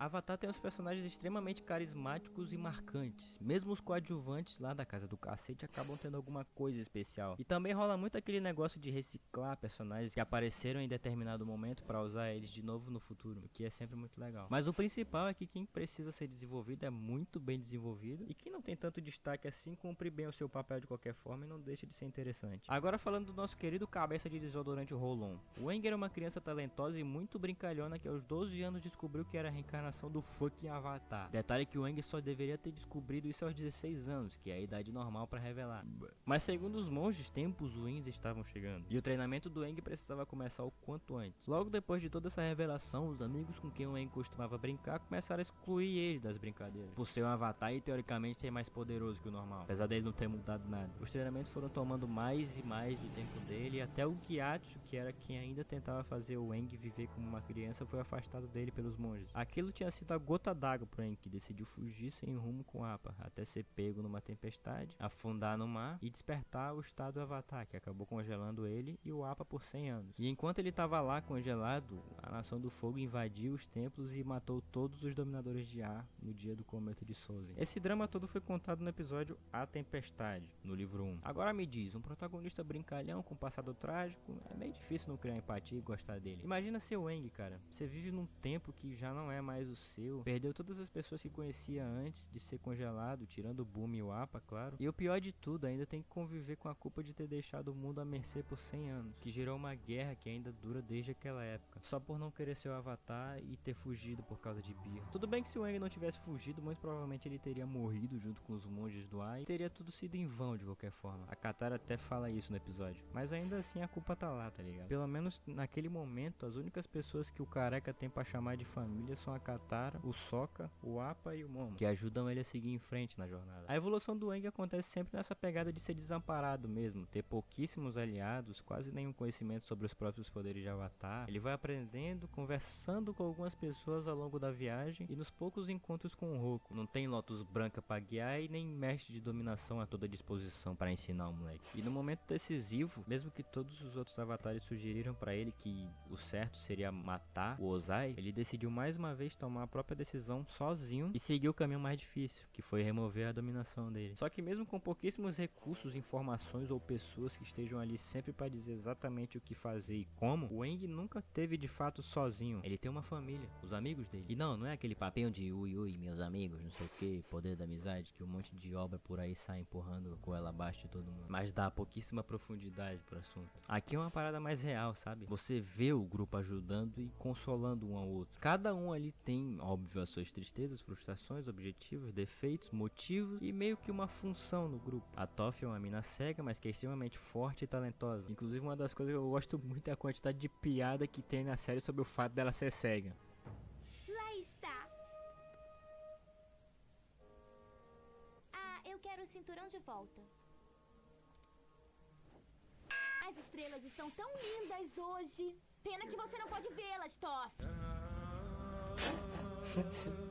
Avatar tem uns personagens extremamente carismáticos e marcantes. Mesmo os coadjuvantes lá da Casa do Cacete acabam tendo alguma coisa especial. E também rola muito aquele negócio de reciclar personagens que apareceram em determinado momento para usar eles de novo no futuro, o que é sempre muito legal. Mas o principal é que quem precisa ser desenvolvido é muito bem desenvolvido, e quem não tem tanto destaque assim cumpre bem o seu papel de qualquer forma e não deixa de ser interessante. Agora falando do nosso querido cabeça de desodorante Rolon. O Aang era uma criança talentosa e muito brincalhona que aos 12 anos descobriu que era a reencarnação reencarnação do fucking Avatar. Detalhe que o Aang só deveria ter descobrido isso aos 16 anos, que é a idade normal pra revelar. Mas segundo os monges, tempos ruins estavam chegando, e o treinamento do Aang precisava começar o quanto antes. Logo depois de toda essa revelação, os amigos com quem o Aang costumava brincar começaram a excluir ele das brincadeiras, por ser um Avatar e teoricamente ser mais poderoso que o normal, apesar dele não ter mudado nada. Os treinamentos foram tomando mais e mais do tempo dele, e até o Gyatso, que era quem ainda tentava fazer o Aang viver como uma criança, foi afastado dele pelos monges. Aquilo tinha sido a gota d'água pro Aang, que decidiu fugir sem rumo com Appa, até ser pego numa tempestade, afundar no mar e despertar o estado Avatar, que acabou congelando ele e o Appa por 100 anos. E enquanto ele estava lá congelado, a Nação do Fogo invadiu os templos e matou todos os dominadores de ar no dia do cometa de Sozen. Esse drama todo foi contado no episódio A Tempestade, no livro 1. Agora me diz, um protagonista brincalhão com passado trágico, é meio difícil não criar empatia e gostar dele. Imagina ser o Aang, cara. Você vive num tempo que já não é mais o seu, perdeu todas as pessoas que conhecia antes de ser congelado, tirando o Boom e o Appa, claro. E o pior de tudo, ainda tem que conviver com a culpa de ter deixado o mundo à mercê por 100 anos, que gerou uma guerra que ainda dura desde aquela época, só por não querer ser o Avatar e ter fugido por causa de birra. Tudo bem que se o Aang não tivesse fugido, muito provavelmente ele teria morrido junto com os monges do ar e teria tudo sido em vão de qualquer forma. A Katara até fala isso no episódio, mas ainda assim a culpa tá lá, tá ligado? Pelo menos naquele momento, as únicas pessoas que o careca tem pra chamar de família são a Katara, o Sokka, o Appa e o Momo, que ajudam ele a seguir em frente na jornada. A evolução do Aang acontece sempre nessa pegada de ser desamparado mesmo, ter pouquíssimos aliados, quase nenhum conhecimento sobre os próprios poderes de Avatar. Ele vai aprendendo, conversando com algumas pessoas ao longo da viagem e nos poucos encontros com o Roku. Não tem Lotus branca pra guiar e nem mestre de dominação a toda disposição para ensinar o moleque. E no momento decisivo, mesmo que todos os outros avatares sugeriram pra ele que o certo seria matar o Ozai, ele decidiu mais uma vez tomar a própria decisão sozinho e seguir o caminho mais difícil, que foi remover a dominação dele. Só que mesmo com pouquíssimos recursos, informações ou pessoas que estejam ali sempre para dizer exatamente o que fazer e como, o Aang nunca teve de fato sozinho. Ele tem uma família, os amigos dele. E não é aquele papinho de ui ui, meus amigos, não sei o que, poder da amizade, que um monte de obra por aí sai empurrando goela abaixo de todo mundo. Mas dá pouquíssima profundidade pro assunto. Aqui é uma parada mais real, sabe? Você vê o grupo ajudando e consolando um ao outro. Cada um ali tem, óbvio, as suas tristezas, frustrações, objetivos, defeitos, motivos e meio que uma função no grupo. A Toph é uma mina cega, mas que é extremamente forte e talentosa. Inclusive, uma das coisas que eu gosto muito é a quantidade de piada que tem na série sobre o fato dela ser cega. Lá está. Ah, eu quero o cinturão de volta. As estrelas estão tão lindas hoje. Pena que você não pode vê-las, Toph.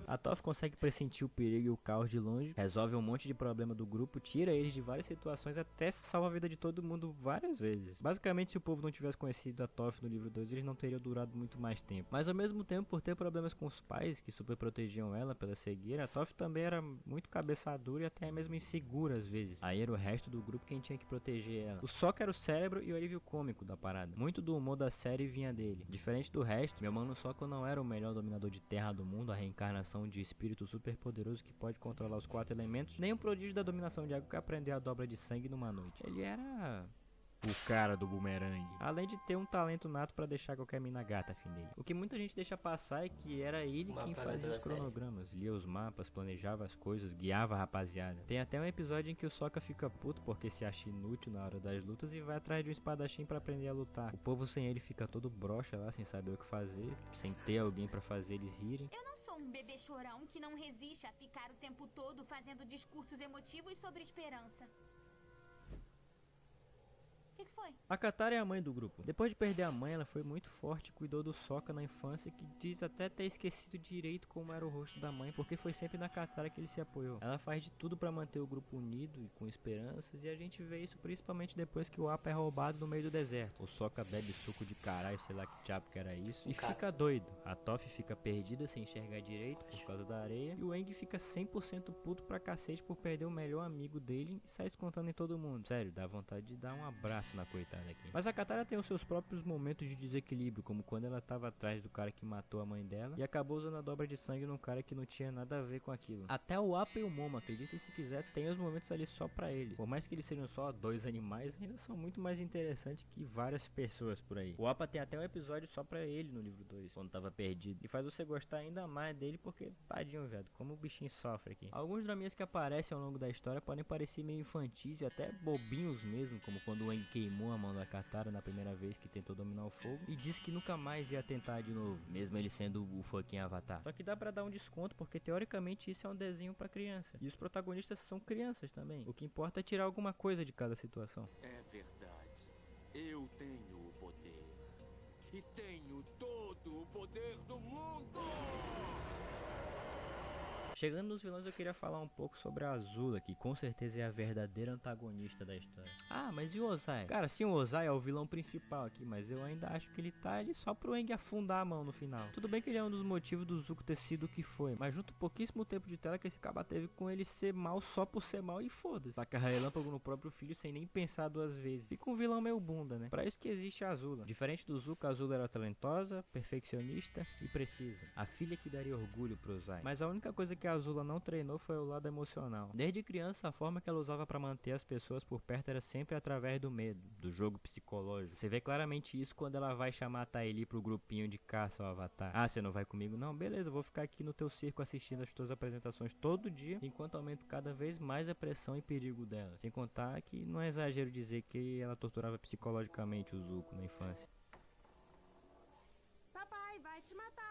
A Toph consegue pressentir o perigo e o caos de longe, resolve um monte de problema do grupo, tira eles de várias situações, até salva a vida de todo mundo várias vezes. Basicamente, se o povo não tivesse conhecido a Toph no livro 2, eles não teriam durado muito mais tempo. Mas ao mesmo tempo, por ter problemas com os pais, que super protegiam ela pela cegueira, a Toph também era muito cabeça dura e até mesmo insegura às vezes. Aí era o resto do grupo quem tinha que proteger ela. O Sokka era o cérebro e o alívio cômico da parada. Muito do humor da série vinha dele. Diferente do resto, meu mano Sokka não era o melhor dominador de terra do mundo, a reencarnação de espírito super poderoso que pode controlar os 4 elementos, nem um prodígio da dominação de água que aprendeu a dobra de sangue numa noite. Ele era o cara do bumerangue, além de ter um talento nato pra deixar qualquer mina gata afim dele. O que muita gente deixa passar é que era ele quem fazia os cronogramas, lia os mapas, planejava as coisas, guiava a rapaziada. Tem até um episódio em que o Sokka fica puto porque se acha inútil na hora das lutas e vai atrás de um espadachim pra aprender a lutar. O povo sem ele fica todo broxa lá, sem saber o que fazer, sem ter alguém pra fazer eles rirem. Eu não sou um bebê chorão que não resiste a ficar o tempo todo fazendo discursos emotivos sobre esperança. O que foi? A Katara é a mãe do grupo. Depois de perder a mãe, ela foi muito forte e cuidou do Sokka na infância, que diz até ter esquecido direito como era o rosto da mãe, porque foi sempre na Katara que ele se apoiou. Ela faz de tudo pra manter o grupo unido e com esperanças, e a gente vê isso principalmente depois que o Appa é roubado no meio do deserto. O Sokka bebe suco de caralho, sei lá que diabo que era isso, e fica doido. A Toph fica perdida sem enxergar direito por causa da areia, e o Aang fica 100% puto pra cacete por perder o melhor amigo dele e sai descontando em todo mundo. Sério, dá vontade de dar um abraço na coitada aqui. Mas a Katara tem os seus próprios momentos de desequilíbrio, como quando ela tava atrás do cara que matou a mãe dela e acabou usando a dobra de sangue num cara que não tinha nada a ver com aquilo. Até o Appa e o Momo, acreditem se quiser, tem os momentos ali só pra eles. Por mais que eles sejam só 2 animais, ainda são muito mais interessantes que várias pessoas por aí. O Appa tem até um episódio só pra ele no livro 2, quando tava perdido. E faz você gostar ainda mais dele porque, tadinho, velho, como o bichinho sofre aqui. Alguns draminhas que aparecem ao longo da história podem parecer meio infantis e até bobinhos mesmo, como quando o Aang queimou a mão da Katara na primeira vez que tentou dominar o fogo e disse que nunca mais ia tentar de novo, mesmo ele sendo o fucking Avatar. Só que dá pra dar um desconto porque teoricamente isso é um desenho pra criança. E os protagonistas são crianças também. O que importa é tirar alguma coisa de cada situação. É verdade. Eu tenho o poder. E tenho todo o poder do mundo! Chegando nos vilões, eu queria falar um pouco sobre a Azula, que com certeza é a verdadeira antagonista da história. Ah, mas e o Ozai? Cara, sim, o Ozai é o vilão principal aqui, mas eu ainda acho que ele tá ali só pro Aang afundar a mão no final. Tudo bem que ele é um dos motivos do Zuko ter sido o que foi, mas junto pouquíssimo tempo de tela que esse caba teve com ele ser mal só por ser mal e foda-se. Taca relâmpago no próprio filho sem nem pensar 2 vezes. Fica um vilão meio bunda, né? Pra isso que existe a Azula. Diferente do Zuko, a Azula era talentosa, perfeccionista e precisa. A filha que daria orgulho pro Ozai. Mas a única coisa que a Azula não treinou foi o lado emocional. Desde criança, a forma que ela usava pra manter as pessoas por perto era sempre através do medo, do jogo psicológico. Você vê claramente isso quando ela vai chamar a Ty Lee pro grupinho de caça ao Avatar. Ah, você não vai comigo? Não, beleza, eu vou ficar aqui no teu circo assistindo as tuas apresentações todo dia, enquanto aumento cada vez mais a pressão e perigo dela. Sem contar que não é exagero dizer que ela torturava psicologicamente o Zuko na infância. Papai vai te matar.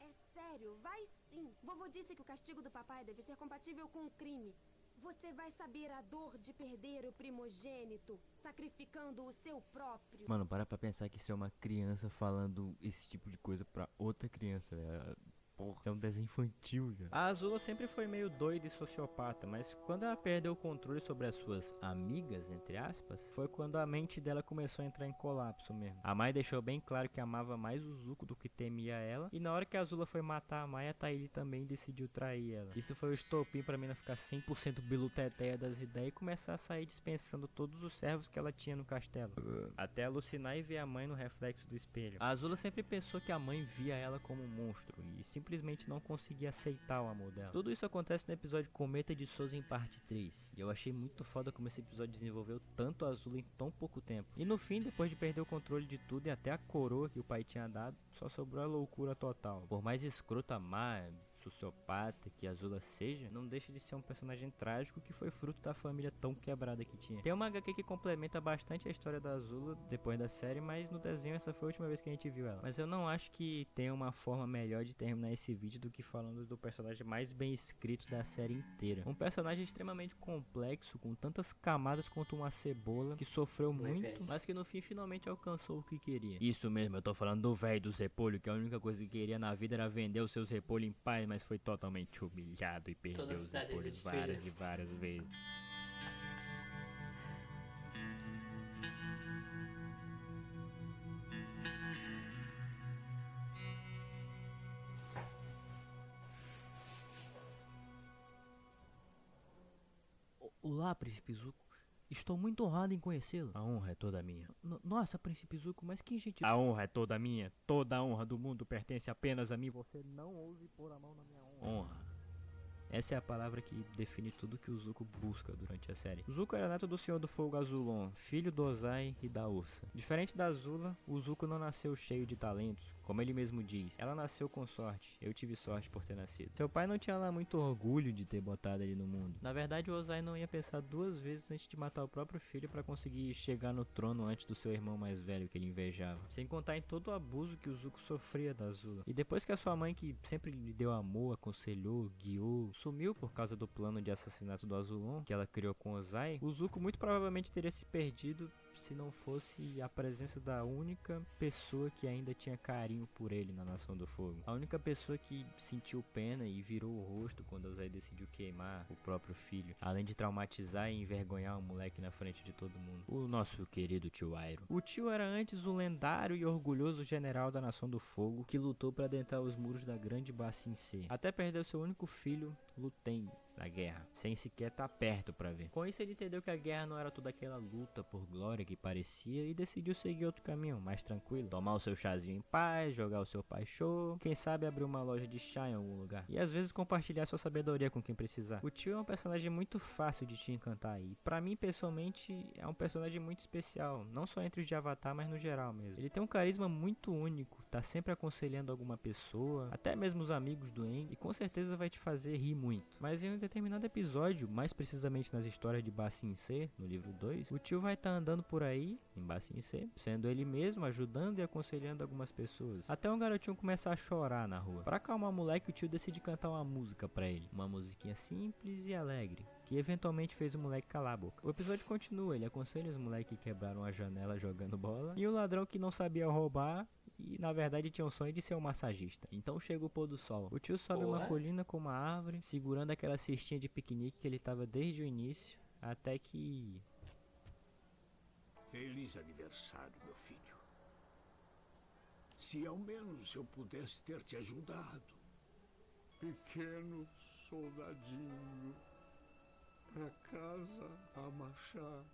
É sério, vai sim. Vovô disse que o castigo do papai deve ser compatível com o crime. Você vai saber a dor de perder o primogênito, sacrificando o seu próprio. Mano, para pra pensar que isso é uma criança falando esse tipo de coisa pra outra criança, velho. Porra, é um desenho infantil já. A Azula sempre foi meio doida e sociopata, mas quando ela perdeu o controle sobre as suas amigas, entre aspas, foi quando a mente dela começou a entrar em colapso mesmo. A Mai deixou bem claro que amava mais o Zuko do que temia ela, e na hora que a Azula foi matar a Mai, a Ty Lee também decidiu trair ela. Isso foi o estopim pra mina ficar 100% biluteteia das ideias e começar a sair dispensando todos os servos que ela tinha no castelo. Até alucinar e ver a mãe no reflexo do espelho. A Azula sempre pensou que a mãe via ela como um monstro, e simplesmente não conseguia aceitar o amor dela. Tudo isso acontece no episódio Cometa de Souza em parte 3. E eu achei muito foda como esse episódio desenvolveu tanto a Azula em tão pouco tempo. E no fim, depois de perder o controle de tudo e até a coroa que o pai tinha dado, só sobrou a loucura total. Por mais escrota, má, sociopata que a Azula seja, não deixa de ser um personagem trágico que foi fruto da família tão quebrada que tinha. Tem uma HQ que complementa bastante a história da Azula depois da série, mas no desenho essa foi a última vez que a gente viu ela. Mas eu não acho que tem uma forma melhor de terminar esse vídeo do que falando do personagem mais bem escrito da série inteira. Um personagem extremamente complexo, com tantas camadas quanto uma cebola, que sofreu muito, mas que no fim finalmente alcançou o que queria. Isso mesmo, eu tô falando do velho dos repolhos, que a única coisa que queria na vida era vender os seus repolhos em paz, mas foi totalmente humilhado e perdeu Toda a os cidade repolhos destruída. várias e várias vezes. Olá, Príncipe Zuko. Estou muito honrado em conhecê-lo. A honra é toda minha. Nossa, Príncipe Zuko, mas que gente... A honra é toda minha. Toda a honra do mundo pertence apenas a mim. Você não ouse pôr a mão na minha honra. Honra. Essa é a palavra que define tudo que o Zuko busca durante a série. O Zuko era neto do Senhor do Fogo Azulon, filho do Ozai e da Ursa. Diferente da Azula, o Zuko não nasceu cheio de talentos, como ele mesmo diz. Ela nasceu com sorte, eu tive sorte por ter nascido. Seu pai não tinha lá muito orgulho de ter botado ele no mundo. Na verdade, o Ozai não ia pensar 2 vezes antes de matar o próprio filho para conseguir chegar no trono antes do seu irmão mais velho que ele invejava. Sem contar em todo o abuso que o Zuko sofria da Azula. E depois que a sua mãe, que sempre lhe deu amor, aconselhou, guiou, sumiu por causa do plano de assassinato do Azulon que ela criou com Ozai, o Zuko muito provavelmente teria se perdido se não fosse a presença da única pessoa que ainda tinha carinho por ele na Nação do Fogo. A única pessoa que sentiu pena e virou o rosto quando Ozai decidiu queimar o próprio filho, além de traumatizar e envergonhar o moleque na frente de todo mundo. O nosso querido tio Iroh. O tio era antes o lendário e orgulhoso general da Nação do Fogo que lutou para adentrar os muros da grande Ba Sing Se, até perder seu único filho, Lu Ten, da guerra, sem sequer estar perto pra ver. Com isso ele entendeu que a guerra não era toda aquela luta por glória que parecia e decidiu seguir outro caminho, mais tranquilo. Tomar o seu chazinho em paz, jogar o seu pai show, quem sabe abrir uma loja de chá em algum lugar. E às vezes compartilhar sua sabedoria com quem precisar. O tio é um personagem muito fácil de te encantar e pra mim pessoalmente é um personagem muito especial, não só entre os de Avatar, mas no geral mesmo. Ele tem um carisma muito único, tá sempre aconselhando alguma pessoa, até mesmo os amigos do Aang, e com certeza vai te fazer rir muito. Mas em um determinado episódio, mais precisamente nas histórias de Ba Sing Se, no livro 2, o tio vai estar andando por aí, em Ba Sing Se, sendo ele mesmo, ajudando e aconselhando algumas pessoas. Até um garotinho começa a chorar na rua. Pra acalmar o moleque, o tio decide cantar uma música pra ele. Uma musiquinha simples e alegre, que eventualmente fez o moleque calar a boca. O episódio continua, ele aconselha os moleques que quebraram a janela jogando bola, e o ladrão que não sabia roubar, e na verdade tinha o sonho de ser um massagista. Então chega o pôr do sol. O tio sobe uma colina com uma árvore, segurando aquela cestinha de piquenique que ele tava desde o início, até que... Feliz aniversário, meu filho. Se ao menos eu pudesse ter te ajudado. Pequeno soldadinho, pra casa a marchar.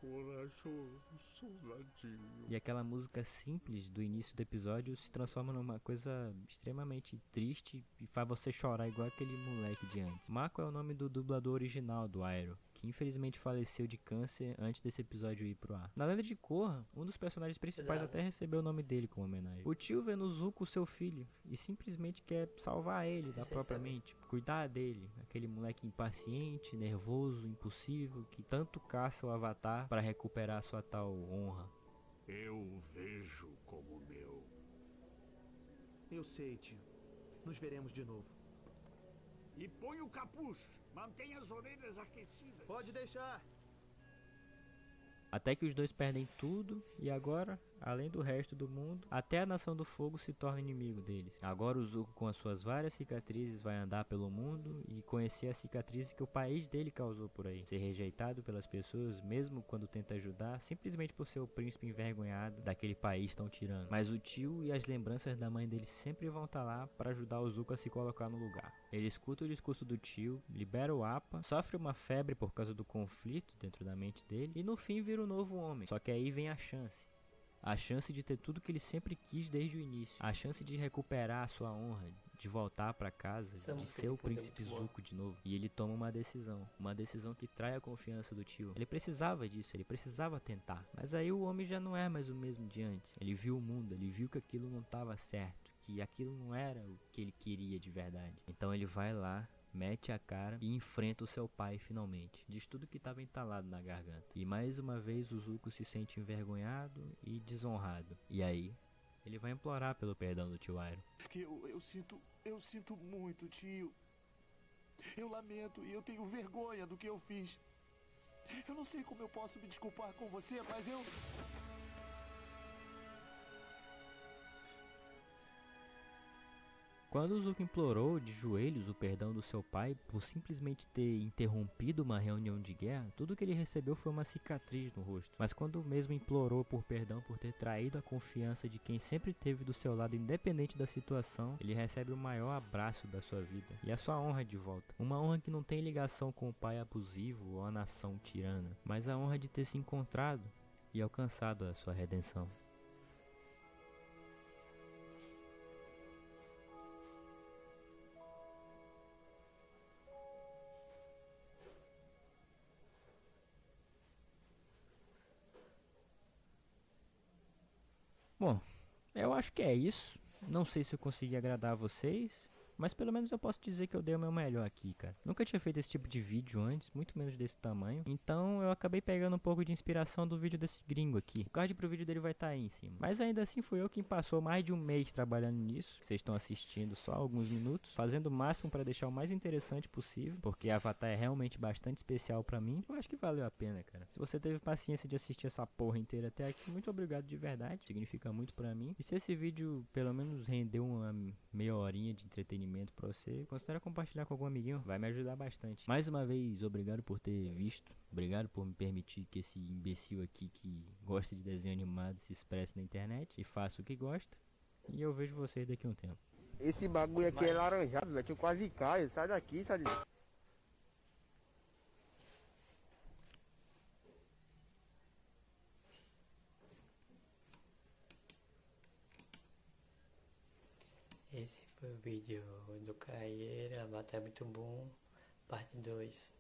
Corajoso soldadinho. E aquela música simples do início do episódio se transforma numa coisa extremamente triste e faz você chorar igual aquele moleque de antes. Mako é o nome do dublador original do Iroh, que infelizmente faleceu de câncer antes desse episódio ir pro ar. Na lenda de Korra, um dos personagens principais até recebeu o nome dele como homenagem. O tio vê no Zuko seu filho e simplesmente quer salvar ele da própria mente, cuidar dele, aquele moleque impaciente, nervoso, impossível, que tanto caça o Avatar para recuperar sua tal honra. Eu o vejo como meu. Eu sei, tio. Nos veremos de novo. E põe o capuz. Mantenha as orelhas aquecidas. Pode deixar. Até que os dois perdem tudo e agora, além do resto do mundo, até a Nação do Fogo se torna inimigo deles. Agora o Zuko, com as suas várias cicatrizes, vai andar pelo mundo e conhecer as cicatrizes que o país dele causou por aí. Ser rejeitado pelas pessoas, mesmo quando tenta ajudar, simplesmente por ser o príncipe envergonhado daquele país tão tirano. Mas o tio e as lembranças da mãe dele sempre vão estar lá para ajudar o Zuko a se colocar no lugar. Ele escuta o discurso do tio, libera o Appa, sofre uma febre por causa do conflito dentro da mente dele e no fim vira um novo homem. Só que aí vem a chance. A chance de ter tudo que ele sempre quis desde o início. A chance de recuperar a sua honra, de voltar pra casa, de ser o príncipe Zuko de novo. E ele toma uma decisão. Uma decisão que trai a confiança do tio. Ele precisava disso, ele precisava tentar. Mas aí o homem já não é mais o mesmo de antes. Ele viu o mundo, ele viu que aquilo não estava certo. Que aquilo não era o que ele queria de verdade. Então ele vai lá, mete a cara e enfrenta o seu pai finalmente. Diz tudo que estava entalado na garganta. E mais uma vez o Zuko se sente envergonhado e desonrado. E aí, ele vai implorar pelo perdão do tio Iroh. Eu sinto muito, tio. Eu lamento e eu tenho vergonha do que eu fiz. Eu não sei como eu posso me desculpar com você, mas eu... Quando o Zuko implorou de joelhos o perdão do seu pai por simplesmente ter interrompido uma reunião de guerra, tudo que ele recebeu foi uma cicatriz no rosto. Mas quando mesmo implorou por perdão por ter traído a confiança de quem sempre esteve do seu lado independente da situação, ele recebe o maior abraço da sua vida e a sua honra de volta. Uma honra que não tem ligação com o pai abusivo ou a nação tirana, mas a honra de ter se encontrado e alcançado a sua redenção. Bom, eu acho que é isso. Não sei se eu consegui agradar a vocês, mas pelo menos eu posso dizer que eu dei o meu melhor aqui, cara. Nunca tinha feito esse tipo de vídeo antes, muito menos desse tamanho. Então eu acabei pegando um pouco de inspiração do vídeo desse gringo aqui. O card pro vídeo dele vai estar aí em cima. Mas ainda assim fui eu quem passou mais de um mês trabalhando nisso. Vocês estão assistindo só alguns minutos, fazendo o máximo para deixar o mais interessante possível, porque Avatar é realmente bastante especial pra mim. Eu acho que valeu a pena, cara. Se você teve paciência de assistir essa porra inteira até aqui, muito obrigado de verdade. Significa muito pra mim. E se esse vídeo pelo menos rendeu uma meia horinha de entretenimento pra você, considera compartilhar com algum amiguinho, vai me ajudar bastante. Mais uma vez, obrigado por ter visto, obrigado por me permitir que esse imbecil aqui que gosta de desenho animado se expresse na internet e faça o que gosta, e eu vejo vocês daqui a um tempo. Esse bagulho aqui é laranjado, velho, eu quase caio, sai daqui, sai daqui. foi o vídeo do Caeira, a batalha é muito bom, parte 2.